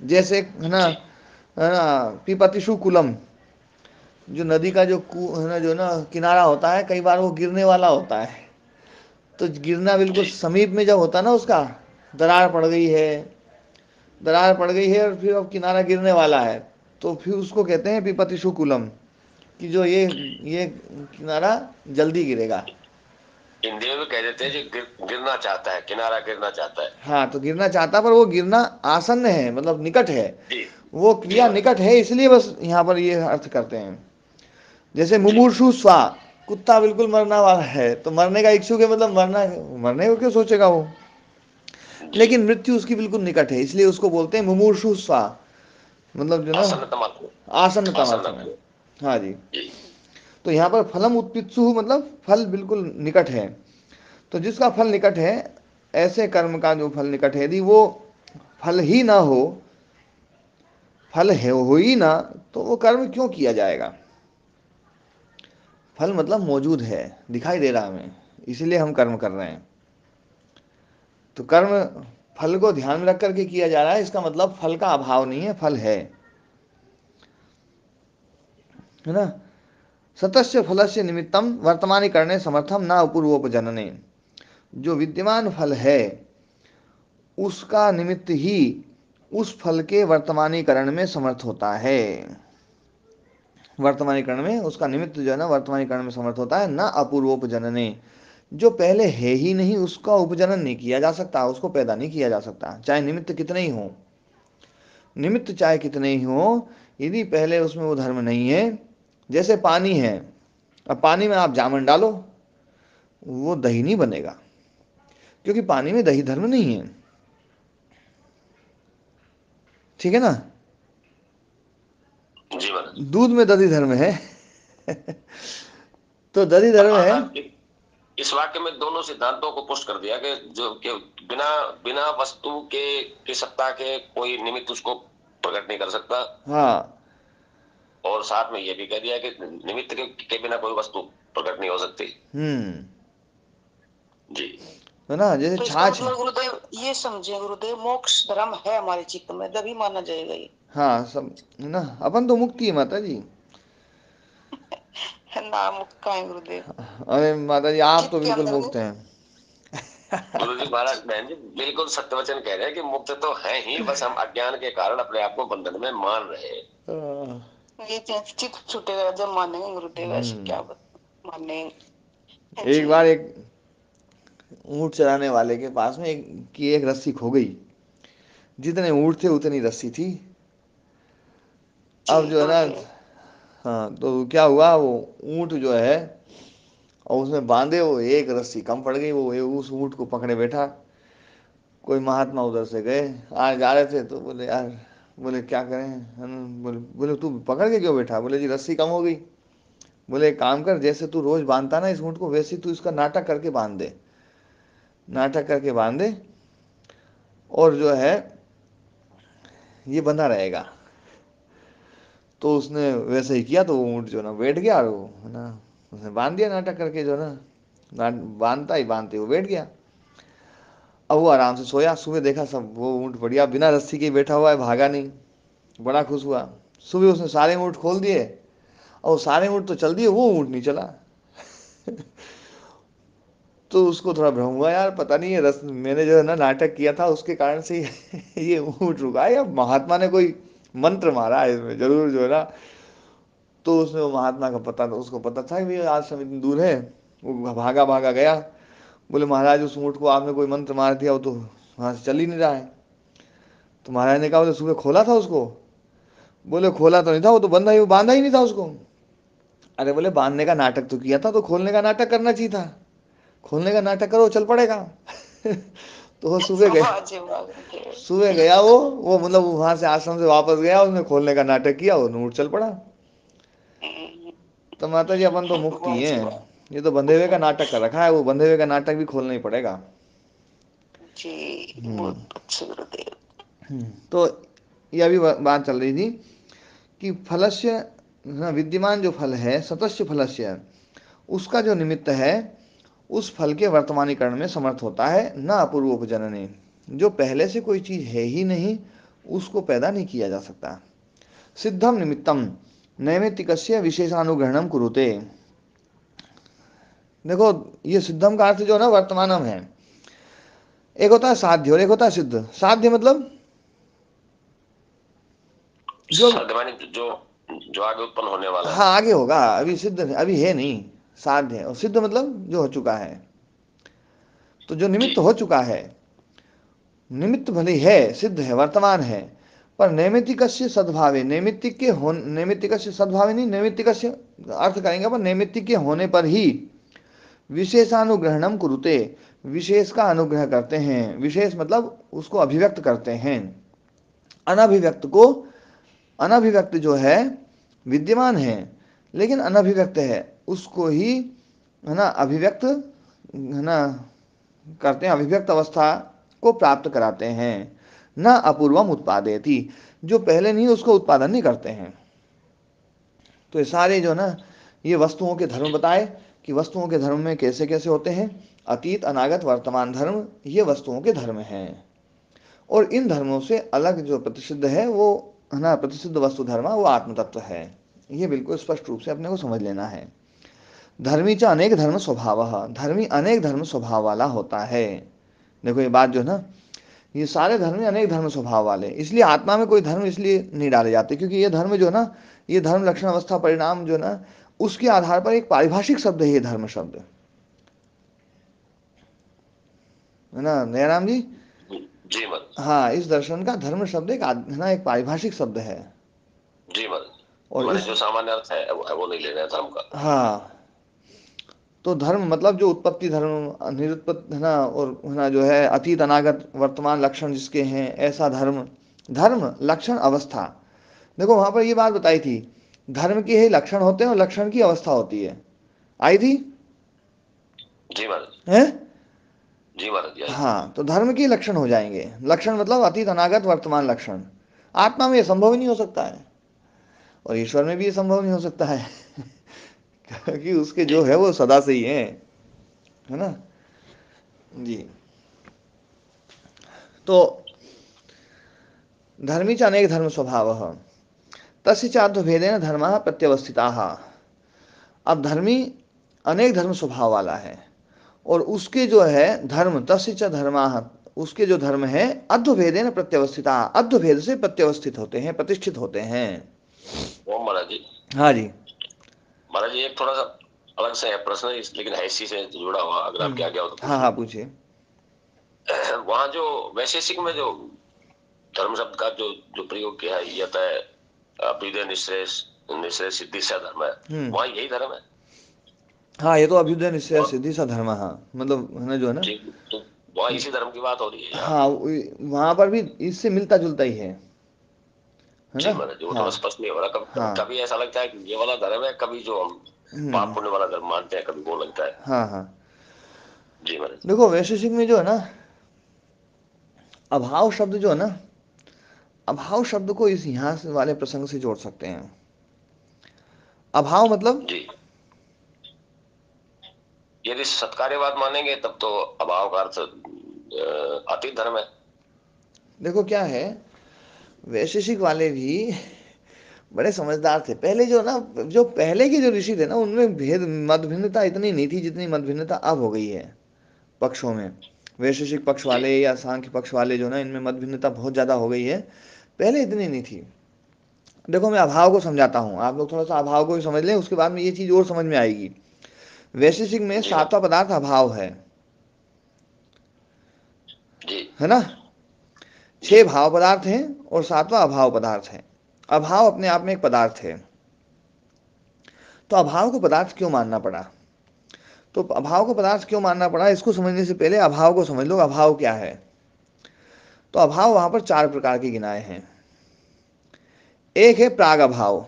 जैसे जी है ना पिपतिशु कुलम, जो नदी का जो है ना, जो ना किनारा होता है, कई बार वो गिरने वाला होता है, तो गिरना बिल्कुल जी समीप में जब होता है ना उसका, दरार पड़ गई है, दरार पड़ गई है और फिर अब किनारा गिरने वाला है, तो फिर उसको कहते हैं पिपतिशु कुलम, कि जो ये किनारा जल्दी गिरेगा। हिंदी में भी कह देते हैं जो गिरना चाहता है, किनारा गिरना चाहता है। हाँ, तो गिरना चाहता, पर वो गिरना आसन्न है, मतलब निकट है, जी वो जी क्रिया महाराज। निकट है, इसलिए बस यहाँ पर ये अर्थ करते हैं। जैसे जी मुमूर्षु स्वा, कुत्ता बिल्कुल मरना वाला है, तो मरने का इच्छुक है, मतलब मरना, मरने को क्यों सोचेगा वो, जी लेकिन मृत्यु उसकी बिल्कुल निकट है, इसलिए उसको बोलते हैं मुमूर्षु स्वा, मतलब जो ना आसन्न मात्र। आसन्नतम अर्थ आसन्न में। में। हाँ जी। जी तो यहाँ पर फलम उत्पित्सु मतलब फल बिल्कुल निकट है, तो जिसका फल निकट है, ऐसे कर्म का जो फल निकट है, यदि वो फल ही ना हो, फल है हो ही ना, तो वो कर्म क्यों किया जाएगा? फल मतलब मौजूद है, दिखाई दे रहा हमें, इसीलिए हम कर्म कर रहे हैं। तो कर्म फल को ध्यान में रख करके किया जा रहा है, इसका मतलब फल का अभाव नहीं है, फल है ना? सतस्य फलस्य निमित्तम वर्तमानी करने समर्थम न अपूर्वोपजनने, जो विद्यमान फल है उसका निमित्त ही उस फल के वर्तमानीकरण में समर्थ होता है, वर्तमानीकरण में उसका निमित्त जो है ना वर्तमानीकरण में समर्थ होता है, न अपूर्वोपजनने, जो पहले है ही नहीं उसका उपजनन नहीं किया जा सकता, उसको पैदा नहीं किया जा सकता, चाहे निमित्त कितने ही हो, निमित्त चाहे कितने ही हो, यदि पहले उसमें वो धर्म नहीं है। जैसे पानी है, अब पानी में आप जामुन डालो, वो दही नहीं बनेगा, क्योंकि पानी में दही धर्म नहीं है, ठीक है ना। जी महाराज। दूध में दधी धर्म है। तो दधी अब धर्म है। महाराज इस वाक्य में दोनों सिद्धांतों को पुष्ट कर दिया कि जो कि बिना बिना वस्तु के सत्ता के कोई निमित्त उसको प्रकट नहीं कर सकता, हाँ, और साथ में ये भी कह दिया कि निमित्त के बिना कोई वस्तु प्रकट नहीं हो सकती। जी, है ना, जैसे तो इसका छाछ। मतलब गुरुदेव ये समझे, गुरुदेव मोक्ष धर्म है हमारे चित्त में, तभी माना जाएगा ये। हाँ, सब है ना, अपन तो मुक्ति है माता जी। नाम मुक्का है गुरुदेव, अरे माता जी, आप तो चित्त के बिल्कुल अंदर मुक्त हैं। गुरु जी महाराज बहन जी बिल्कुल सत्य वचन कह रहे हैं कि मुक्त तो है ही, बस हम अज्ञान के कारण अपने आप को बंधन में मान रहे हैं। ये चित्त छूटेगा जब मानेंगे गुरुदेव, ऐसे क्या मानेंगे एक जी। बार एक ऊंट चराने वाले के पास में एक रस्सी खो गई। जितने ऊंट थे उतनी रस्सी थी। जी अब जो है ना, गुरुदेव। हाँ, तो क्या हुआ, वो ऊंट जो है, और उसमें बांधे, वो एक रस्सी कम पड़ गई, वो उस ऊंट को पकड़े बैठा। कोई महात्मा उधर से गए, आज जा रहे थे, तो बोले यार, बोले क्या करें, बोले बोले तू पकड़ के क्यों बैठा, बोले जी रस्सी कम हो गई। बोले एक काम कर, जैसे तू रोज बांधता ना इस ऊंट को, वैसे तू इसका नाटक करके बांध दे, नाटक करके बांध दे, और जो है ये बंधा रहेगा। तो उसने वैसे ही किया, तो वो ऊँट जो ना बैठ गया, और वो है ना, उसने बांध दिया नाटक करके, जो ना बांधता ही बांधते वो बैठ गया। अब वो आराम से सोया। सुबह देखा सब, वो ऊँट बढ़िया बिना रस्सी के बैठा हुआ है, भागा नहीं। बड़ा खुश हुआ। सुबह उसने सारे ऊँट खोल दिए, और सारे ऊँट तो चल दिए, वो ऊँट नहीं चला। तो उसको थोड़ा भ्रम हुआ, यार पता नहीं, ये रस मैंने जो है ना नाटक किया था, उसके कारण से ये ऊँट रुका है, या महात्मा ने कोई मंत्र मारा है इसमें जरूर, जो है ना। तो उसने वो महात्मा का पता, तो उसको पता था कि भैया आज से इतनी दूर है। वो भागा भागा गया। बोले महाराज, उस ऊँट को आपने कोई मंत्र मार दिया, वो तो वहाँ से चल ही नहीं रहा है। तो महाराज ने कहा, बोले सुबह खोला था उसको। बोले खोला तो नहीं था, वो तो बंधा ही, वो बांधा ही नहीं था उसको। अरे बोले, बांधने का नाटक तो किया था, तो खोलने का नाटक करना चाहिए था। खोलने का नाटक करो, चल पड़ेगा। तो वो सुबह गया, वाह जी वाह गुरुदेव। सुबह गया वो मतलब वहां से आश्रम से वापस गया, उसने खोलने का नाटक किया, वो ऊँट चल पड़ा। तो माता जी, अपन तो मुक्ति वाह जी हैं। वाह ये तो बंधे हुए का नाटक कर रखा है, वो बंधे हुए का नाटक भी खोलना ही पड़ेगा। जी, बहुत अच्छे गुरुदेव। तो ये अभी बात चल रही थी कि फलस्य, विद्यमान जो फल है, सतस्य फलस्य, उसका जो निमित्त है, उस फल के वर्तमानीकरण में समर्थ होता है, न अपूर्वोपजनने। जो पहले से कोई चीज है ही नहीं, उसको पैदा नहीं किया जा सकता। सिद्धम निमित्तम नैमित्तिकस्य विशेषानुग्रहणम कुरुते। देखो, ये सिद्धम का अर्थ जो है ना, वर्तमानम है। एक होता है साध्य और एक होता है सिद्ध। साध्य मतलब जो, साध्यवानी जो जो आगे उत्पन्न होने वाला है। हाँ, आगे होगा, अभी सिद्ध अभी है नहीं, साध्य है। और सिद्ध मतलब जो हो चुका है। तो जो जी निमित्त हो चुका है, निमित्त भले है, सिद्ध है, वर्तमान है, पर नैमित्तिकस्य सद्भावे, नैमित्तिकस्य सद्भावे नहीं, नैमित्तिकस्य अर्थ करेंगे पर नैमित्तिक के होने पर ही विशेषानुग्रहणम कुरुते, विशेष का अनुग्रह करते हैं। विशेष मतलब उसको अभिव्यक्त करते हैं। अनभिव्यक्त को, अनभिव्यक्त जो है विद्यमान है लेकिन अनभिव्यक्त है, उसको ही है ना अभिव्यक्त, है ना, करते हैं, अभिव्यक्त अवस्था को प्राप्त कराते हैं। न अपूर्वम उत्पादेति, जो पहले नहीं उसको उत्पादन नहीं करते हैं। तो ये सारे जो ना, ये वस्तुओं के धर्म बताए कि वस्तुओं के धर्म में कैसे कैसे होते हैं। अतीत, अनागत, वर्तमान धर्म, ये वस्तुओं के धर्म हैं। और इन धर्मों से अलग जो प्रतिसिद्ध है, वो है ना, प्रतिसिद्ध वस्तु धर्म, वो आत्म तत्व है। ये बिल्कुल स्पष्ट रूप से अपने को समझ लेना है। धर्मी च अनेक धर्म स्वभाव, धर्मी अनेक धर्म स्वभाव वाला होता है। देखो ये बात जो है ना, ये सारे धर्म अनेक धर्म स्वभाव वाले, इसलिए आत्मा में कोई धर्म इसलिए नहीं डाले जाते, क्योंकि ये धर्म जो है ना, ये धर्म लक्षण अवस्था परिणाम जो है ना, उसके आधार पर एक पारिभाषिक शब्द है ये धर्म शब्द, है ना दयाराम जी। जी मत हाँ, इस दर्शन का धर्म शब्द एक है ना, एक पारिभाषिक शब्द है। जी मत और मैंने इस, जो सामान्य अर्थ है वो नहीं ले रहे हैं धर्म का। हाँ, तो धर्म मतलब जो उत्पत्ति धर्म, निरुत्पत्ति है ना, और है ना जो है अतीत अनागत वर्तमान लक्षण जिसके हैं, ऐसा धर्म। धर्म लक्षण अवस्था, देखो वहां पर ये बात बताई थी, धर्म के ही लक्षण होते हैं और लक्षण की अवस्था होती है, आई थी जी महाराज, है। जी महाराज जी। हाँ, तो धर्म के लक्षण हो जाएंगे। लक्षण मतलब अतीत अनागत वर्तमान लक्षण। आत्मा में ये संभव ही नहीं हो सकता है, और ईश्वर में भी ये संभव नहीं हो सकता है क्योंकि उसके जो है वो सदा से ही है ना जी। तो धर्मी च अनेक धर्म स्वभाव तस्य चाध्वेदेन धर्म प्रत्यवस्थिता। अब धर्मी अनेक धर्म स्वभाव वाला है, और उसके जो है धर्म, तस्य च धर्मा, उसके जो धर्म है अध्वभेदेन प्रत्यवस्थिता, अध्वभेद से प्रत्यवस्थित होते हैं, प्रतिष्ठित होते हैं। ओम महाराज जी। हाँ जी महाराज जी, एक थोड़ा सा अलग से है प्रश्न, लेकिन है इसी से जुड़ा हुआ, अगर आप क्या क्या हो तो हाँ हाँ पूछिए। वहाँ जो वैशेषिक में जो धर्म शब्द का जो जो प्रयोग किया है, यह अभ्युदय निश्चय निश्चय सिद्धि सा धर्म है, वहाँ यही धर्म है। हाँ, ये तो अभ्युदय निश्चय सिद्धि सा धर्म, हाँ मतलब है ना जो है ना, तो वहाँ इसी धर्म की बात हो रही है। हाँ वहां पर भी इससे मिलता जुलता ही है जी ना। महाराज, वो हाँ थोड़ा स्पष्ट नहीं हो रहा। हाँ कभी ऐसा लगता है कि ये वाला धर्म है, कभी जो हम पाप पुण्य वाला धर्म मानते हैं, कभी वो लगता है। हाँ हाँ। जी महाराज। देखो वैशेषिक में जो है ना, अभाव शब्द जो है ना, अभाव शब्द को इस यहाँ वाले प्रसंग से जोड़ सकते हैं। अभाव मतलब जी, यदि सत्कार्यवाद मानेंगे तब तो अभाव का अर्थ अतीत धर्म है। देखो क्या है, वैशेषिक वाले भी बड़े समझदार थे पहले, जो ना जो पहले के जो ऋषि थे ना, उनमें भेद मत भिन्नता इतनी नहीं थी जितनी मत भिन्नता अब हो गई है पक्षों में। वैशेषिक पक्ष जी वाले या सांख्य पक्ष वाले जो ना, इनमें मत भिन्नता बहुत ज़्यादा हो गई है, पहले इतनी नहीं थी। देखो मैं अभाव को समझाता हूँ, आप लोग थोड़ा सा अभाव को भी समझ लें, उसके बाद में ये चीज़ और समझ में आएगी। वैशेषिक में जी महाराज सातवां पदार्थ अभाव जी है ना। जी 6 भाव पदार्थ हैं और 7वां अभाव पदार्थ है। अभाव अपने आप में एक पदार्थ है, तो अभाव को पदार्थ क्यों मानना पड़ा, तो अभाव को पदार्थ क्यों मानना पड़ा, इसको समझने से पहले अभाव को समझ लो, अभाव क्या है। तो अभाव वहां पर 4 प्रकार के गिनाए हैं। एक है प्राग अभाव।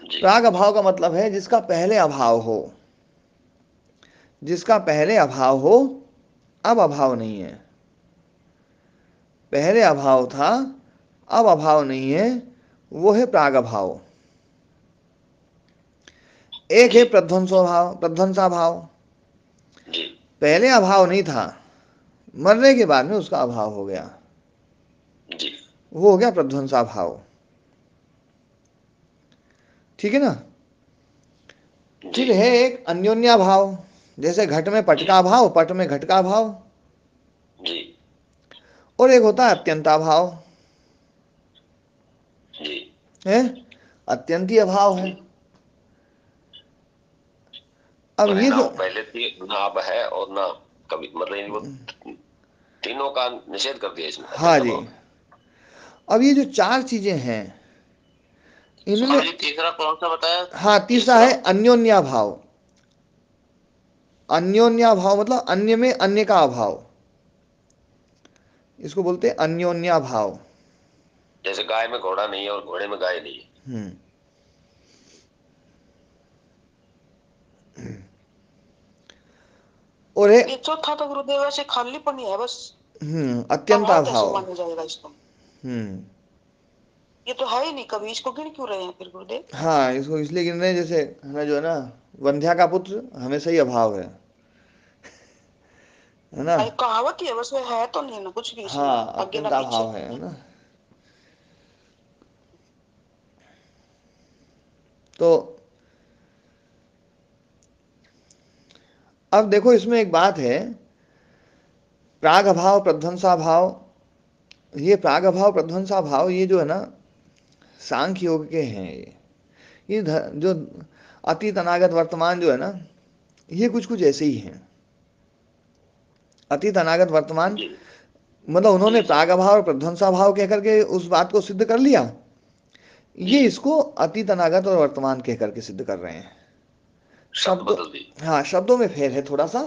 जी प्राग अभाव का मतलब है जिसका पहले अभाव हो, जिसका पहले अभाव हो, अब अभाव नहीं है। पहले अभाव था, अब अभाव नहीं है, वो है प्राग अभाव। एक है जी प्रध्वंसोभाव, प्रध्वंसाभाव। जी पहले अभाव नहीं था, मरने के बाद में उसका अभाव हो गया, जी वो हो गया प्रध्वंसाभाव। ठीक है ना। जी फिर है एक अन्योन्या भाव, जैसे घट में पट जी का भाव, पट में घट का भाव। जी और एक होता है अत्यंता भाव, जी है अत्यंतीय भाव है। जी। अब तो है ये ना, जो, वो पहले थी ना अब है, और ना कभी, मतलब यानी वो तीनों का निषेध कर दिया इसमें हाँ अत्यंत जी, भाव में। अब ये जो 4 चीजें हैं इनमें, स्वामी जी, तीसरा कौन सा बताया? हाँ तीसरा तीसरा है अन्योन्या भाव। अन्योन्या भाव मतलब अन्य में अन्य का अभाव, इसको बोलते हैं अन्योन्या भाव। जैसे गाय में घोड़ा नहीं है और घोड़े में गाय नहीं है। हम्म और है ये चौथा तो गुरुदेव ऐसे खालीपन ही है बस, अत्यंता अभाव कैसे भाव। माना जाएगा इसको? हम्म ये तो है ही नहीं, कभी इसको गिन क्यों रहे हैं फिर गुरुदेव? हाँ, इसको इसलिए गिन रहे हैं, जैसे है ना जो है ना, वंध्या का पुत्र हमेशा ही अभाव है ना। भाई कहावत ही है बस, वो है तो नहीं ना कुछ भी इसमें, हाँ, आगे ना अत्यंता पीछे। भाव है ना। तो अब देखो इसमें एक बात है, प्राग अभाव प्रध्वंसा भाव, ये प्राग अभाव प्रध्वंसा भाव ये जो है ना, सांख्य योग के हैं ये जो अतीत अनागत वर्तमान जो है ना, ये कुछ कुछ ऐसे ही हैं। अतीत अनागत वर्तमान जी मतलब जी उन्होंने जी प्राग अभाव और प्रध्वंसा भाव कह करके उस बात को सिद्ध कर लिया, जी ये इसको अतीत अनागत और वर्तमान कह करके सिद्ध कर रहे हैं। शब्द बदल दी। हाँ, शब्दों में फेर है थोड़ा सा,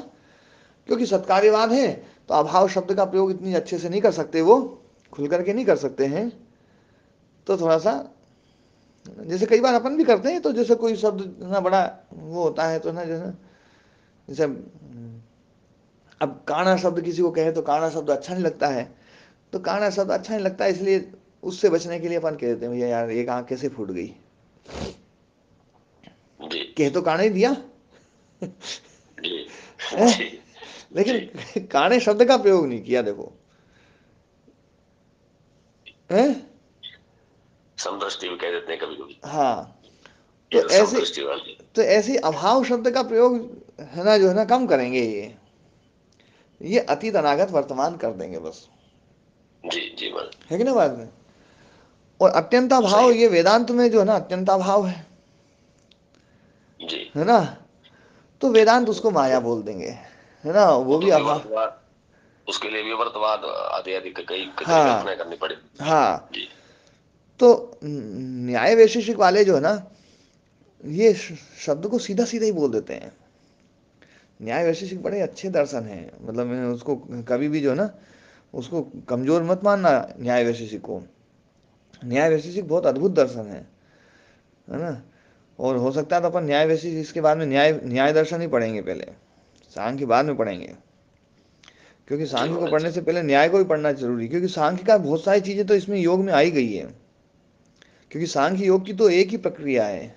क्योंकि सत्कार्यवाद है तो अभाव शब्द का प्रयोग इतनी अच्छे से नहीं कर सकते, वो खुल करके नहीं कर सकते हैं, तो थोड़ा सा जैसे कई बार अपन भी करते हैं, तो जैसे कोई शब्द ना बड़ा वो होता है तो ना, जैसे जैसे अब काना शब्द किसी को कहे तो काना शब्द अच्छा नहीं लगता है, तो काना शब्द अच्छा नहीं लगता है, इसलिए उससे बचने के लिए अपन कह देते हैं भैया यार एक आंख कैसे फूट गई, जी कह तो काना ही दिया जी है? जी लेकिन जी। काने शब्द का प्रयोग नहीं किया, देखो है। समदृष्टि भी कह देते हैं कभी कभी, हाँ, ये तो तो ऐसे समदृष्टि वाली। तो ऐसे अभाव शब्द का प्रयोग है ना, जो है ना कम करेंगे, ये अतीत अनागत वर्तमान कर देंगे बस, जी जी मन। है कि ना बात में। और अत्यंता भाव, सही ये वेदांत में जो है ना अत्यंता भाव है जी। है ना, तो वेदांत उसको माया बोल देंगे, है ना, वो वो भी तो अभाव। विवर्तवाद, उसके लिए विवर्तवाद आदि आदि कई कई हाँ कल्पना करनी पड़ेगी। हाँ, जी तो न्याय वैशेषिक वाले जो है ना, ये शब्द को सीधा सीधा ही बोल देते हैं। न्याय वैशेषिक बड़े अच्छे दर्शन हैं, मतलब मैं उसको कभी भी जो है ना उसको कमजोर मत मानना, न्याय वैशेषिक को। न्याय वैशेषिक बहुत अद्भुत दर्शन है ना। और हो सकता है तो अपन न्याय वैशेषिक इसके बाद में न्याय न्याय दर्शन ही पढ़ेंगे, पहले सांख्य बाद में पढ़ेंगे, क्योंकि जी सांख्य को महाराज पढ़ने जी। से पहले न्याय को भी पढ़ना जरूरी, क्योंकि सांख्य का बहुत सारी चीजें तो इसमें योग में आई गई है, क्योंकि सांख्य योग की तो एक ही प्रक्रिया है।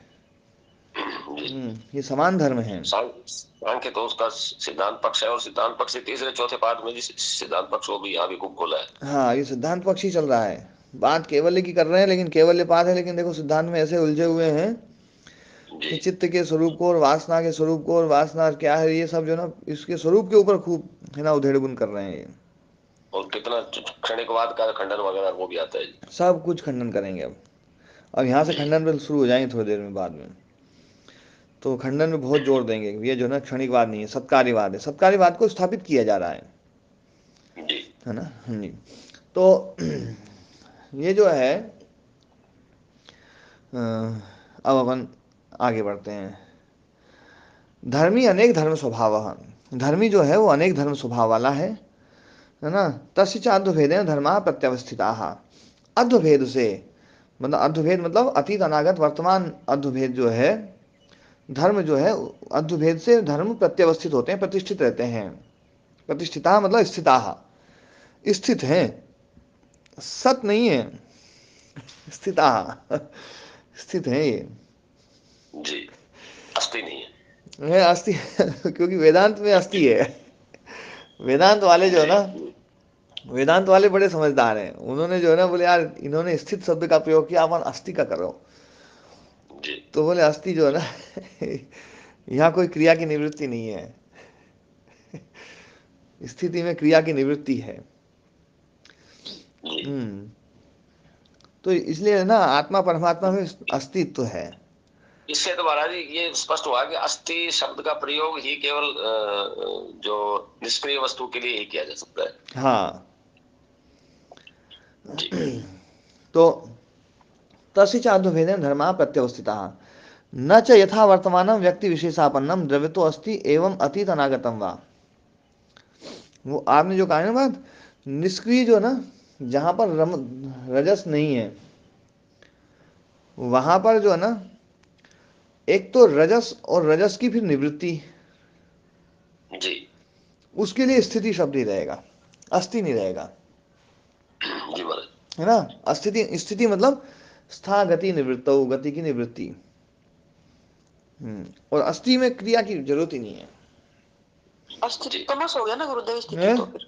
जी ये समान धर्म है। सांख्य तो उसका सिद्धांत पक्ष है, और सिद्धांत पक्ष से तीसरे चौथे पाठ में जी सिद्धांत पक्ष को भी यहाँ भी खूब खोला है। हाँ, ये सिद्धांत पक्ष ही चल रहा है, बात कैवल्य की कर रहे हैं, लेकिन कैवल्य पाठ है, लेकिन देखो सिद्धांत में ऐसे उलझे हुए हैं जी कि चित्त के स्वरूप को और वासना के स्वरूप को, और वासना क्या है, ये सब जो ना इसके स्वरूप के ऊपर खूब है ना उधेड़बुन कर रहे हैं ये। और कितना क्षणिकवाद का खंडन वगैरह वो भी आता है जी। सब कुछ खंडन करेंगे अब यहाँ से जी खंडन पर शुरू हो जाएंगे थोड़ी देर में बाद में, तो खंडन में बहुत जोर देंगे, ये जो ना क्षणिकवाद नहीं है, सत्कार्यवाद है, सत्कार्यवाद को स्थापित किया जा रहा जी है ना। जी, तो ये जो है अब अपन आगे बढ़ते हैं। धर्मी अनेक धर्म स्वभाव, धर्मी जो है वो अनेक धर्म स्वभाव वाला है ना। तस्य च अद्वभेदेन धर्मा प्रत्यवस्थिता, अद्वभेद से मतलब, अद्वभेद मतलब अतीत अनागत वर्तमान अद्वभेद जो है, धर्म जो है अद्वभेद से धर्म प्रत्यवस्थित होते हैं, प्रतिष्ठित रहते हैं। प्रतिष्ठिता मतलब स्थिता, स्थित हैं, सत नहीं है, स्थिता स्थित है ये, जी। अस्थि नहीं है अस्थि क्योंकि वेदांत में अस्थि है। वेदांत वाले जो है। है ना, जी वेदांत वाले बड़े समझदार हैं, उन्होंने जो है ना बोले यार इन्होंने स्थित शब्द का प्रयोग किया, अपन अस्थि का करो, जी तो बोले अस्थि जो है ना यहाँ कोई क्रिया की निवृत्ति नहीं है, स्थिति में क्रिया की निवृत्ति है। जी। तो इसलिए ना आत्मा परमात्मा में अस्तित्व है। इससे तो महाराज जी ये स्पष्ट हुआ कि अस्थि शब्द का प्रयोग ही केवल जो निष्क्रिय वस्तु के लिए ही किया जा सकता है। हाँ, जी तो तस्य च अद्वभेदेन धर्मा प्रत्यवस्थिता, न च यथा वर्तमानम व्यक्ति विशेषापन्नम द्रव्यतो अस्ति एवं अतीत अनागतम वा। वो आपने जो कहा ना बात, निष्क्रिय जो ना, जहां पर रजस नहीं है, वहां पर जो है ना एक तो रजस, और रजस की फिर निवृत्ति, जी उसके लिए स्थिति शब्द ही रहेगा, अस्थि नहीं रहेगा, जी महाराज। है ना। अस्थिति, स्थिति मतलब स्था गति निवृत्त, गति की निवृत्ति। और अस्थि में क्रिया की जरूरत ही नहीं है, अस्थिति तमस हो गया ना गुरुदेव, स्थिति है? तो फिर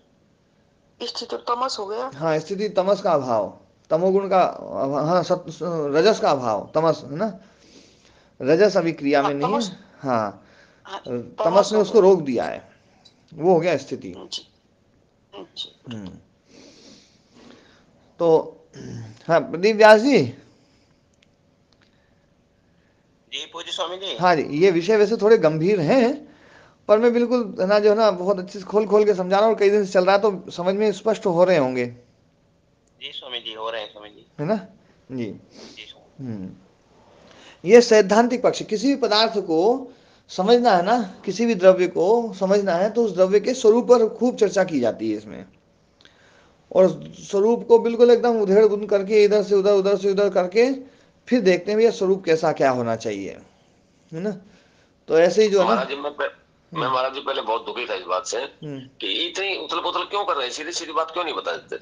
स्थिति तमस हो गया। हाँ, स्थिति तमस का अभाव, तमोगुण का, हाँ रजस का अभाव, तमस है ना, रजस अभी क्रिया हाँ में नहीं है। तमस। हाँ, हाँ तमस तमस ने हो उसको गया। रोक दिया है, वो हो गया स्थिति। जी जी। तो हाँ प्रदीप व्यास जी, जी पूज्य स्वामी जी। हाँ जी, ये विषय वैसे थोड़े गंभीर हैं, पर मैं बिल्कुल है ना जो है ना बहुत अच्छे से खोल खोल के समझा रहा हूँ, और कई दिन से चल रहा है तो समझ में स्पष्ट हो रहे होंगे, जी स्वामी जी हो रहे हैं स्वामी जी। है ना। जी, जी स्वामी। ये सैद्धांतिक पक्ष, किसी भी पदार्थ को समझना है ना, किसी भी द्रव्य को समझना है तो उस द्रव्य के स्वरूप पर खूब चर्चा की जाती है इसमें, और स्वरूप को बिल्कुल एकदम उधेड़ बुन करके इधर से उधर उधर से उधर करके फिर देखते हैं भैया स्वरूप कैसा क्या होना चाहिए, है ना। तो ऐसे ही जो है ना। महाराज जी मैं महाराज जी पहले बहुत दुखी था इस बात से कि इतनी उथल पुथल क्यों कर रहे हैं, सीधी सीधी बात क्यों नहीं बता देते।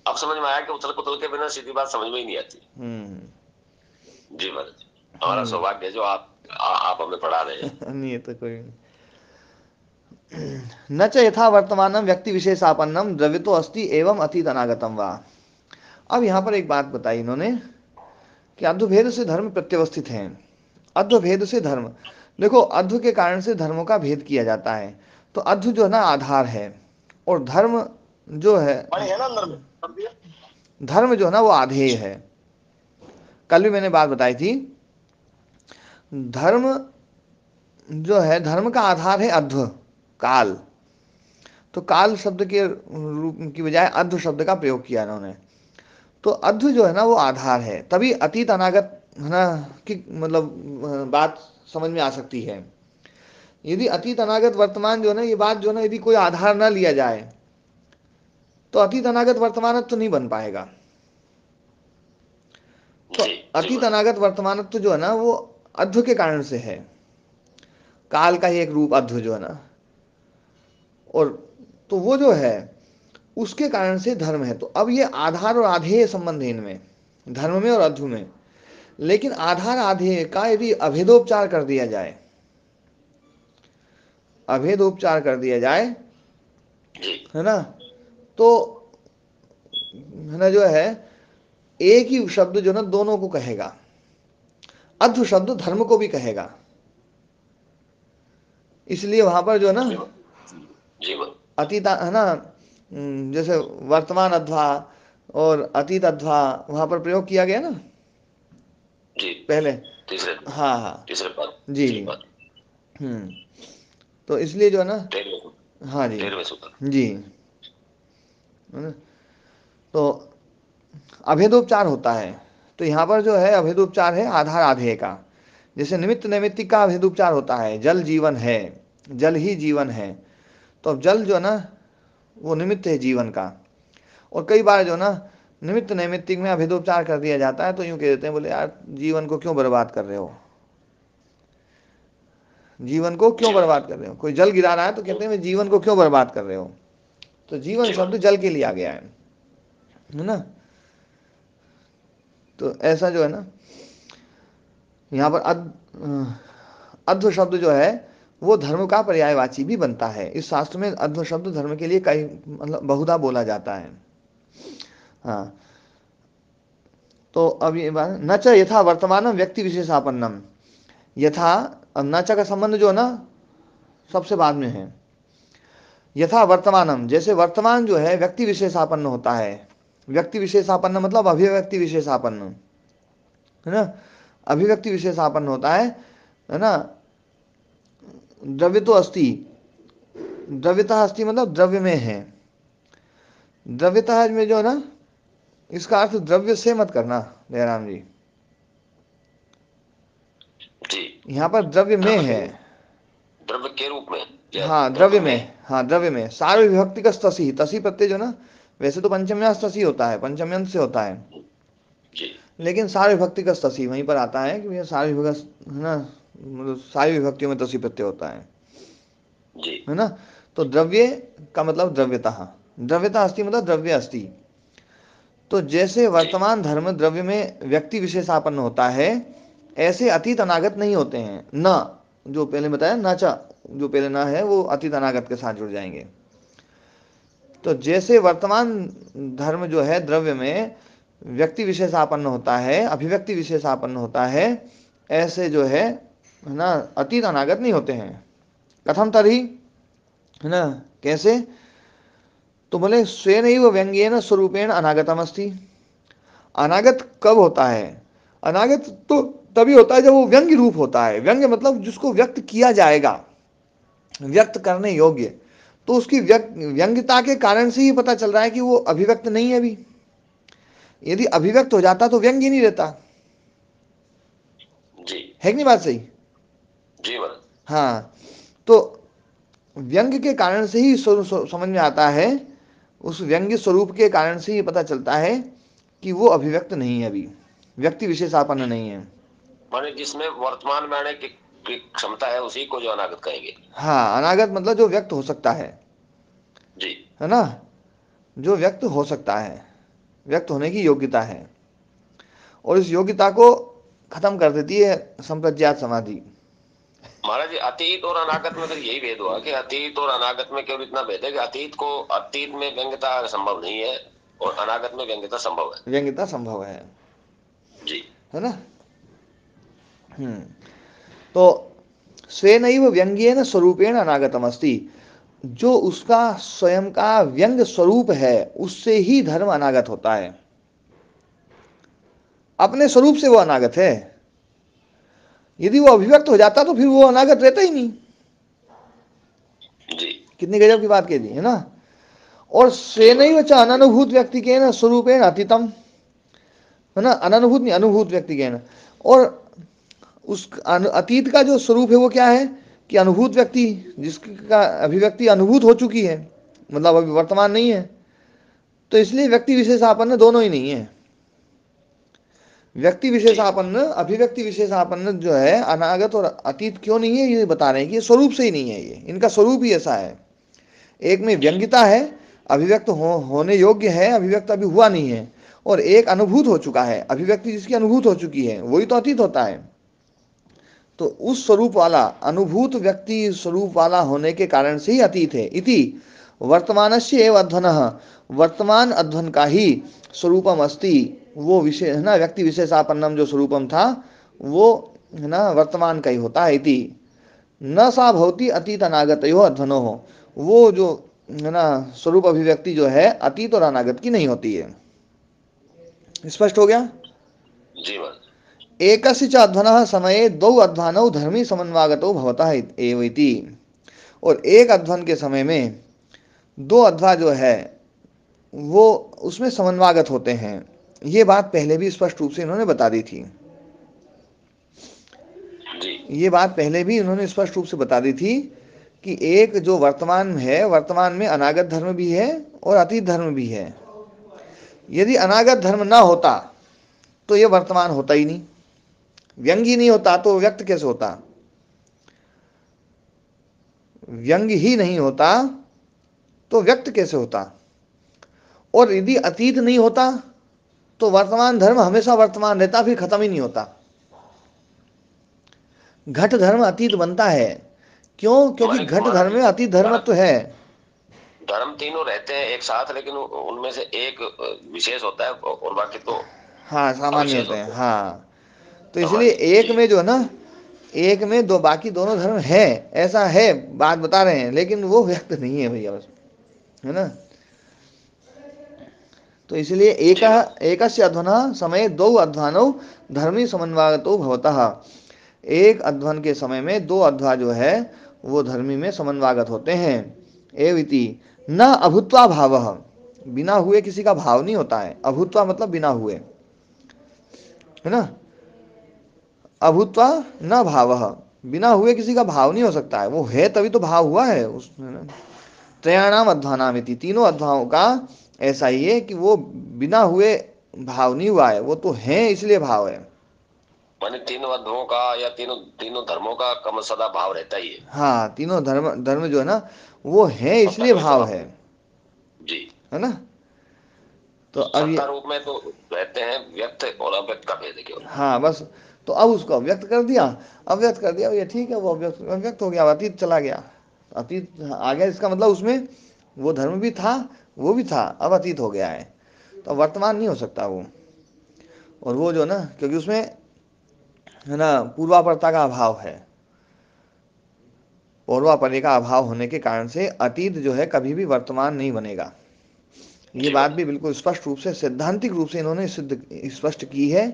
अब समझ में आया कि उथल पुथल के बिना सीधी बात समझ में ही नहीं आती। जी महाराज जी, हमारा सौभाग्य है जो आप हमें पढ़ा रहे हैं। नहीं, ये तो कोई न च यथा वर्तमानम व्यक्ति विशेषापन्नम द्रव्यतो अस्ति एवं अतीत अनागतम वा। अब यहाँ पर एक बात बताई इन्होंने कि अद्वभेद से धर्म प्रत्यवस्थित हैं। अद्वभेद से धर्म, देखो अद्व के कारण से धर्मों का भेद किया जाता है, तो अद्व जो है ना आधार है, और धर्म जो है धर्म जो है ना वो आधेय है। कल भी मैंने बात बताई थी, धर्म जो है, धर्म का आधार है अध्व, काल। तो काल शब्द के रूप की बजाय अध्व शब्द का प्रयोग किया इन्होंने। तो अध्व जो है ना वो आधार है, तभी अतीत अनागत है ना की मतलब बात समझ में आ सकती है। यदि अतीत अनागत वर्तमान जो है ना, ये बात जो है ना, यदि कोई आधार ना लिया जाए तो अतीत अनागत वर्तमान तो नहीं बन पाएगा। तो अतीत अनागत वर्तमान तो जो है ना वो अध्व के कारण से है, काल का ही एक रूप अध्व जो है ना, और तो वो जो है उसके कारण से धर्म है। तो अब ये आधार और आधेय संबंध है इनमें, धर्म में और अध्व में। लेकिन आधार आधेय का यदि अभेदोपचार कर दिया जाए, अभेदोपचार कर दिया जाए, है ना, तो है ना जो है एक ही शब्द जो ना दोनों को कहेगा, अध्व शब्द धर्म को भी कहेगा। इसलिए वहां पर जो है ना अतीत है ना, जैसे वर्तमान अध्वा और अतीत अध्वा वहां पर प्रयोग किया गया ना जी, पहले तीसरे, हाँ हाँ तीसरे पद, जी जी तो इसलिए जो है ना, हाँ जी जी, है ना, तो अभेदोपचार होता है। तो यहाँ पर जो है अभेदोपचार है आधार आधेय का। जैसे निमित्त नैमित्तिक का अभेदोपचार होता है, जल जीवन है, जल ही जीवन है। तो अब जल जो है ना वो निमित्त है जीवन का, और कई बार जो ना निमित्त नैमित्तिक में अभेदोपचार कर दिया जाता है, तो यूं कह देते हैं, बोले यार जीवन को क्यों बर्बाद कर रहे हो, जीवन को क्यों बर्बाद कर रहे हो। कोई जल गिरा रहा है तो कहते हैं जीवन को क्यों बर्बाद कर रहे हो। तो जीवन शब्द जल के लिए आ गया है ना। तो ऐसा जो है ना यहाँ पर अध्व शब्द जो है वो धर्म का पर्यायवाची भी बनता है। इस शास्त्र में अध्व शब्द धर्म के लिए कई मतलब बहुधा बोला जाता है। हाँ, तो अब ये बात, न च यथा वर्तमानम व्यक्ति विशेषापन्नम, यथा न च का संबंध जो है ना सबसे बाद में है। यथा वर्तमानम, जैसे वर्तमान जो है व्यक्ति विशेषापन्न होता है। व्यक्ति विशेषापन्न मतलब अभिव्यक्ति विशेषापन्न, है ना, अभिव्यक्ति विशेषापन्न होता है ना। द्रव्य तो अस्ति, द्रव्यता अस्ति मतलब द्रव्य में है। द्रव्यता में जो है ना, इसका अर्थ द्रव्य से मत करना जयराम जी, यहाँ पर द्रव्य में है, द्रव्य के रूप में, हाँ द्रव्य में, हाँ द्रव्य में। सार्व विभक्ति का तसी, तसी प्रत्यय जो ना, वैसे तो पंचम्यांश तसी होता है, पंचम्यंत से होता है, लेकिन सार्व विभक्ति का तसी वहीं पर आता है कि भैया सार्व विभक्त है ना, मतलब सारी विभक्तियों में तसी प्रत्यय होता है ना। तो द्रव्य का मतलब द्रव्यता, द्रव्यता अस्ति मतलब द्रव्य अस्ति। तो जैसे वर्तमान धर्म द्रव्य में व्यक्ति विशेषापन्न होता है, ऐसे अतीत अनागत नहीं होते हैं। न जो पहले बताया, न चा जो पहले न है वो अतीत अनागत के साथ जुड़ जाएंगे। तो जैसे वर्तमान धर्म जो है द्रव्य में व्यक्ति विशेषापन्न होता है, अभिव्यक्ति विशेषापन्न होता है, ऐसे जो है ना अतीत अनागत नहीं होते हैं। कथम तरी, है ना, कैसे, तो बोले स्वेन ही वो व्यंग्येन स्वरूपेण अनागतम अस्ति। अनागत कब होता है, अनागत तो तभी होता है जब वो व्यंग्य रूप होता है। व्यंग्य मतलब जिसको व्यक्त किया जाएगा, व्यक्त करने योग्य। तो उसकी व्यंग्यता के कारण से ही पता चल रहा है कि वो अभिव्यक्त नहीं है अभी। यदि अभिव्यक्त हो जाता तो व्यंग्य नहीं रहता, है कि नहीं बात सही। जी महाराज। हाँ, तो व्यंग के कारण से ही समझ में आता है, उस व्यंग्य स्वरूप के कारण से ही पता चलता है कि वो अभिव्यक्त नहीं है, अभी व्यक्ति विशेषापन्न नहीं है। माने जिसमें वर्तमान में आने की क्षमता है उसी को जो अनागत कहेंगे। हाँ, अनागत मतलब जो व्यक्त हो सकता है जी। ना, जो व्यक्त हो सकता है, व्यक्त होने की योग्यता है, और इस योग्यता को खत्म कर देती है संप्रज्ञात समाधि। महाराज जी, अतीत और अनागत में फिर यही भेद हुआ कि अतीत और अनागत में केवल इतना भेद है कि अतीत में व्यंग्यता संभव नहीं है और अनागत में व्यंग्यता संभव है। व्यंग्यता संभव है जी। है ना। तो स्वेनैव व्यंग्येन स्वरूपेण अनागतम अस्ति, जो उसका स्वयं का व्यंग स्वरूप है उससे ही धर्म अनागत होता है, अपने स्वरूप से वो अनागत है। यदि वो अभिव्यक्त हो जाता तो फिर वो अनागत रहता ही नहीं। जी। कितनी गजब की बात कह दी है ना। और स्वेनैव च अननुभूत व्यक्ति के न स्वरूपेण अतीतम, है ना, अननुभूत नहीं, अनुभूत व्यक्ति के न, और उस अतीत का जो स्वरूप है वो क्या है कि अनुभूत व्यक्ति, जिसका अभिव्यक्ति अनुभूत हो चुकी है, मतलब अभी वर्तमान नहीं है, तो इसलिए व्यक्ति विशेषापन्न दोनों ही नहीं है। व्यक्ति विशेषापन्न, अभिव्यक्ति विशेषापन्न जो है, अनागत और अतीत क्यों नहीं है ये बता रहे हैं कि ये स्वरूप से ही नहीं है, ये इनका स्वरूप ही ऐसा है। एक में व्यंग्यता है, अभिव्यक्त होने योग्य है, अभिव्यक्त अभी हुआ नहीं है, और एक अनुभूत हो चुका है, अभिव्यक्ति जिसकी अनुभूत हो चुकी है, वही तो अतीत होता है। तो उस स्वरूप वाला, अनुभूत व्यक्ति स्वरूप वाला होने के कारण से ही अतीत है। इति वर्तमानस्य एव अध्वनः, वर्तमान अध्वन का ही स्वरूपम अस्ति, वो विशेष है ना, व्यक्ति विशेषापन्नम जो स्वरूपम था वो है ना वर्तमान का ही होता है। इति न सा भवति अतीत अनागतयो अध्वनो हो, वो जो है ना स्वरूप अभिव्यक्ति जो है अतीत और अनागत की नहीं होती है। स्पष्ट हो गया। जी महाराज। एकस्य च अध्वनः समये द्वौ अध्वानौ धर्मी समन्वागतौ भवतः एव इति, और एक अध्वन के समय में दो अध्वा जो है वो उसमें समन्वागत होते हैं। ये बात पहले भी स्पष्ट रूप से इन्होंने बता दी थी, जी। ये बात पहले भी इन्होंने स्पष्ट रूप से बता दी थी कि एक जो वर्तमान में है, वर्तमान में अनागत धर्म भी है और अतीत धर्म भी है। यदि अनागत धर्म ना होता तो ये वर्तमान होता ही नहीं, व्यंग ही नहीं होता तो व्यक्त कैसे होता, व्यंग ही नहीं होता तो व्यक्त कैसे होता, और यदि अतीत नहीं होता तो वर्तमान धर्म हमेशा वर्तमान रहता, फिर खत्म ही नहीं होता। घट धर्म अतीत बनता है, क्यों? क्योंकि माने घट महाराज धर्म में अतीत धर्म तो है। धर्म तीनों रहते हैं एक साथ, लेकिन उनमें से एक विशेष होता है और बाकी तो हाँ, सामान्य अविशेष होते हैं। होते हैं। हाँ, तो इसलिए सामान्य। एक जी। में जो है ना, एक में दो, बाकी दोनों धर्म है, ऐसा है, बात बता रहे हैं, लेकिन वो व्यक्त नहीं है भैया, बस, है ना। तो इसलिए एक जी महाराज। एकस्य अध्वनः समय दो अध्वानौ धर्मी समन्वागतो भवतः, एक अध्वन के समय में दो अध्वा जो है वो धर्मी में समन्वागत होते हैं। एविति न अभूत्वा भाव, बिना हुए किसी का भाव नहीं होता है। अभूत्वा मतलब बिना हुए, है ना। अभूत्वा न भाव, बिना हुए किसी का भाव नहीं हो सकता है, वो है तभी तो भाव हुआ है उस, है ना। त्रयाणाम अध्वानाम इति, तीनों अध्वाओं का ऐसा ही है कि वो बिना हुए भाव नहीं हुआ है, वो तो है इसलिए भाव है। माने तीनों अध्वों का या तीनों तीनों धर्मों का कम सदा भाव रहता ही है। हाँ, तीनों धर्म धर्म जो है ना वो है सत्ता इसलिए का भी भाव स्वभाव। है जी। है ना। तो अब सत्ता ये, रूप में तो रहते हैं, व्यक्त और अव्यक्त का भेद है केवल। हाँ बस, तो अब उसको अव्यक्त कर दिया, अव्यक्त कर दिया, ये ठीक है, वो अव्यक्त अव्यक्त हो गया, अतीत चला गया, अतीत आ गया, इसका मतलब उसमें वो धर्म भी था, वो भी था, अब अतीत हो गया है, तो वर्तमान नहीं हो सकता वो। और वो जो ना, क्योंकि उसमें है ना पूर्वापरता का अभाव है, पूर्वापरे का अभाव होने के कारण से अतीत जो है कभी भी वर्तमान नहीं बनेगा। ये जी बात महाराज। भी बिल्कुल स्पष्ट रूप से, सैद्धांतिक रूप से इन्होंने सिद्ध स्पष्ट की है,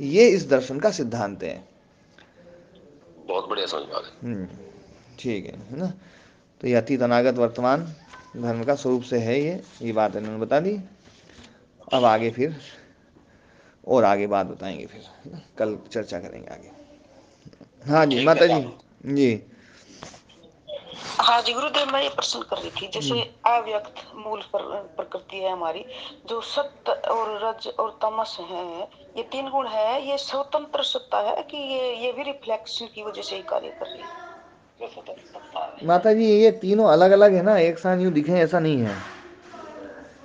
ये इस दर्शन का सिद्धांत है। बहुत बढ़िया समझ में आ गया। ठीक है ना। तो ये अतीत अनागत वर्तमान धर्म का स्वरूप से है, ये बात इन्होंने बता दी। अब आगे फिर और आगे बात बताएंगे, फिर है ना? कल चर्चा करेंगे आगे। हाँ जी ठीक है माता जी। साहब। जी। हाँ जी गुरुदेव, मैं ये प्रश्न कर रही थी, जैसे अव्यक्त मूल प्रकृति है हमारी, जो सत्य और रज और तमस है, ये तीन गुण है, ये स्वतंत्र सत्ता है कि ये भी रिफ्लेक्शन की वजह से ही कार्य कर रही है? माता जी ये तीनों अलग अलग है ना, एक साथ यूं दिखे ऐसा नहीं है।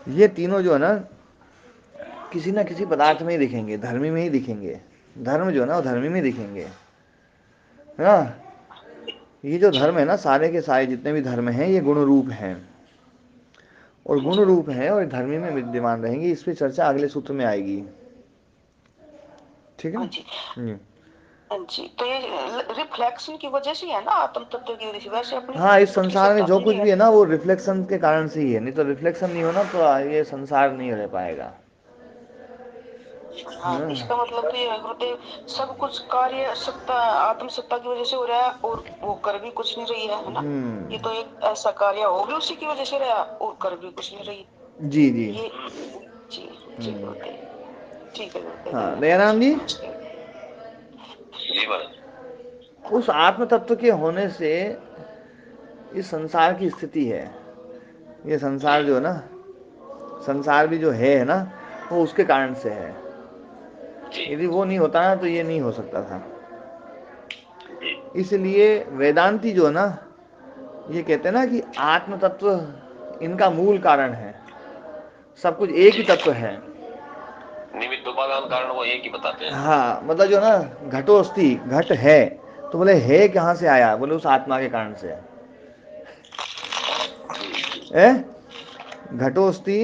ये तीनों जो है ना किसी ना किसी पदार्थ में ही दिखेंगे, धर्मी में ही दिखेंगे। धर्म जो है ना वो धर्मी में दिखेंगे, है ना। ये जो धर्म है ना, सारे के सारे जितने भी धर्म हैं ये गुण रूप हैं, और गुण रूप है और धर्मी में विद्यमान रहेंगे। इस पे चर्चा अगले सूत्र में आएगी, ठीक है हाँ ना। जी। जी। हाँ जी, तो ये रिफ्लेक्शन की वजह से है ना, आत्म तत्व की वजह से, वैसे अपनी हाँ, इस खुद की संसार में सत्ता जो तो कुछ नहीं भी है है। ना वो रिफ्लेक्शन के कारण से ही है, नहीं तो रिफ्लेक्शन नहीं होना तो ये संसार नहीं रह पाएगा। हाँ, इसका मतलब तो ये है गुरुदेव, सब कुछ कार्य सत्ता आत्म सत्ता की वजह से हो रहा है, और वो कर भी कुछ नहीं रही है ना। ये तो एक ऐसा कार्य हो भी उसी की वजह से रहा और कर भी कुछ नहीं रही। जी जी। ये जी जी गुरुदेव, ठीक है गुरुदेव, हाँ धन्यवाद दयाराम जी, जी, नमस्ते। जी महाराज। उस आत्म तत्व के होने से इस संसार की स्थिति है। ये संसार जो है ना, संसार भी जो है ना, वो उसके कारण से है। यदि वो नहीं होता ना तो ये नहीं हो सकता था। इसलिए वेदांती जो है ना ये कहते हैं ना कि आत्म तत्व इनका मूल कारण है, सब कुछ एक ही तत्व है। निमित्त उपादान कारण वो एक ही बताते हैं। हाँ, मतलब जो ना घटोस्ति, घट है तो बोले है कहाँ से आया, बोले उस आत्मा के कारण से है। घटोस्ति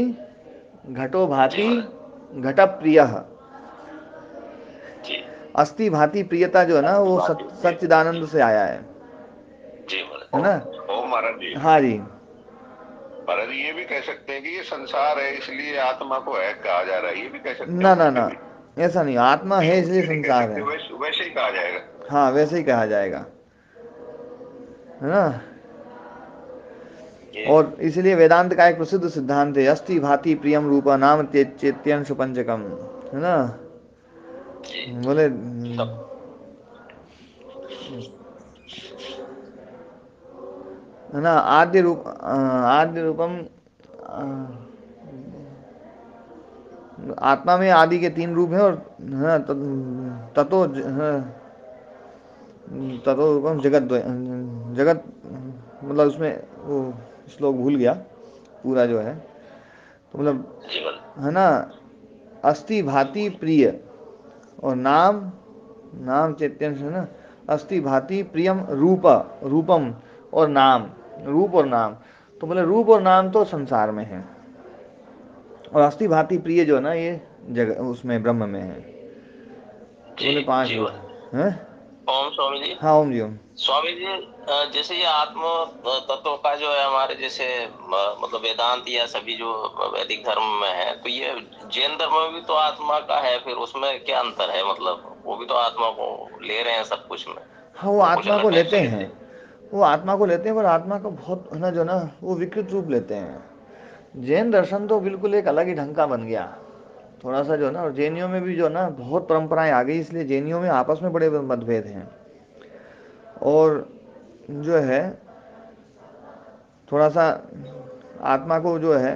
घटो भाति घट प्रिय, अस्थि भाति प्रियता जो है ना वो सच्चिदानंद से आया है ना। ओ महाराज जी, हाँ जी। महाराज ये भी कह सकते हैं कि ये संसार है इसलिए आत्मा को है कहा जा रहा है, ये भी कह सकते ना हैं ना उसके ना, भी? ऐसा नहीं, आत्मा है इसलिए नहीं कह संसार सकते, है। वैसे ही कहा जाएगा। हाँ वैसे ही कहा जाएगा, है ना। और इसलिए वेदांत का एक प्रसिद्ध सिद्धांत है, अस्थि भाति प्रियम रूप नाम चेत्यंश पंचकम, है ना। बोले है ना, आद्य रूप आद्य रूपम, आत्मा में आदि के तीन रूप हैं, और हाँ, ततो ततो रूपम जगत जगत, मतलब उसमें वो श्लोक भूल गया पूरा जो है, तो मतलब है ना, अस्थि भाति प्रिय और नाम, नाम चैत्यंश है ना, अस्थि भाति प्रियम रूप, रूपम और नाम, रूप और नाम, तो बोले रूप और नाम तो संसार में है, और अस्थि भाति प्रिय जो है ना ये जगह उसमें ब्रह्म में है। तो बोले पांच रूप हैं। ओम स्वामी जी। हाँ ओम जी ओम। स्वामी जी, जैसे ये आत्म तत्व का जो है हमारे जैसे मतलब वेदांत या सभी जो वैदिक धर्म में है, तो ये जैन धर्म में भी तो आत्मा का है, फिर उसमें क्या अंतर है? मतलब वो भी तो आत्मा को ले रहे हैं सब कुछ में। हाँ वो आत्मा को लेते हैं, वो आत्मा को लेते हैं, पर आत्मा का बहुत है ना जो ना वो विकृत रूप लेते हैं। जैन दर्शन तो बिल्कुल एक अलग ही ढंग का बन गया थोड़ा सा जो ना, और जैनियों में भी जो ना बहुत परंपराएं आ गई, इसलिए जैनियों में आपस में बड़े मतभेद हैं। और जो है थोड़ा सा आत्मा को जो है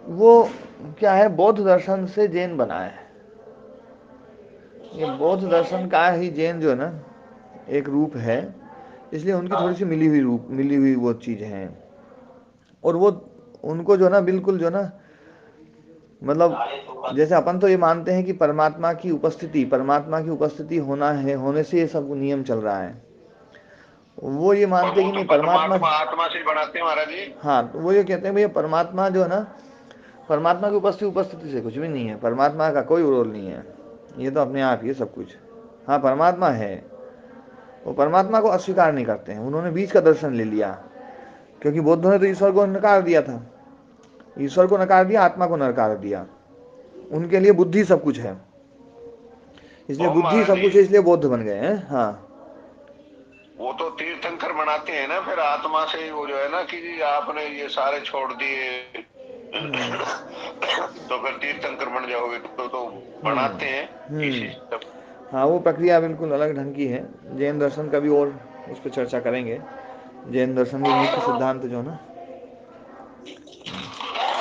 वो क्या है, बौद्ध दर्शन से जैन बना है। ये बौद्ध दर्शन का ही जैन जो है ना एक रूप है, इसलिए उनकी थोड़ी सी मिली हुई वो चीज़ है। और वो उनको जो ना बिल्कुल जो ना, मतलब जैसे अपन तो ये मानते हैं कि परमात्मा की उपस्थिति होना है, होने से ये सब नियम चल रहा है। वो ये मानते हैं कि नहीं, परमात्मा आत्मा से बनाते हैं महाराज जी। हाँ, तो वो ये कहते हैं भैया परमात्मा जो है ना, परमात्मा की उपस्थिति से कुछ भी नहीं है, परमात्मा का कोई रोल नहीं है, ये तो अपने आप ही है सब कुछ। हाँ परमात्मा है, वो परमात्मा को अस्वीकार नहीं करते हैं, उन्होंने बीच का दर्शन ले लिया, क्योंकि बौद्धों ने तो ईश्वर को नकार दिया था, ईश्वर को नकार दिया, आत्मा को नकार दिया, उनके लिए बुद्धि सब कुछ है, इसलिए बुद्धि सब कुछ है, इसलिए बौद्ध बन गए हैं। हाँ वो तो तीर्थंकर बनाते हैं ना, फिर आत्मा से वो जो है ना कि जी आपने ये सारे छोड़ दिए तो फिर तीर्थंकर बन जाओगे, तो बनाते हैं। हाँ वो प्रक्रिया बिल्कुल अलग ढंग की है, जैन दर्शन का भी और उस पर चर्चा करेंगे, जैन दर्शन में मुख्य सिद्धांत जो ना।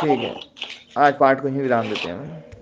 ठीक है, आज पाठ को यहीं विराम देते हैं।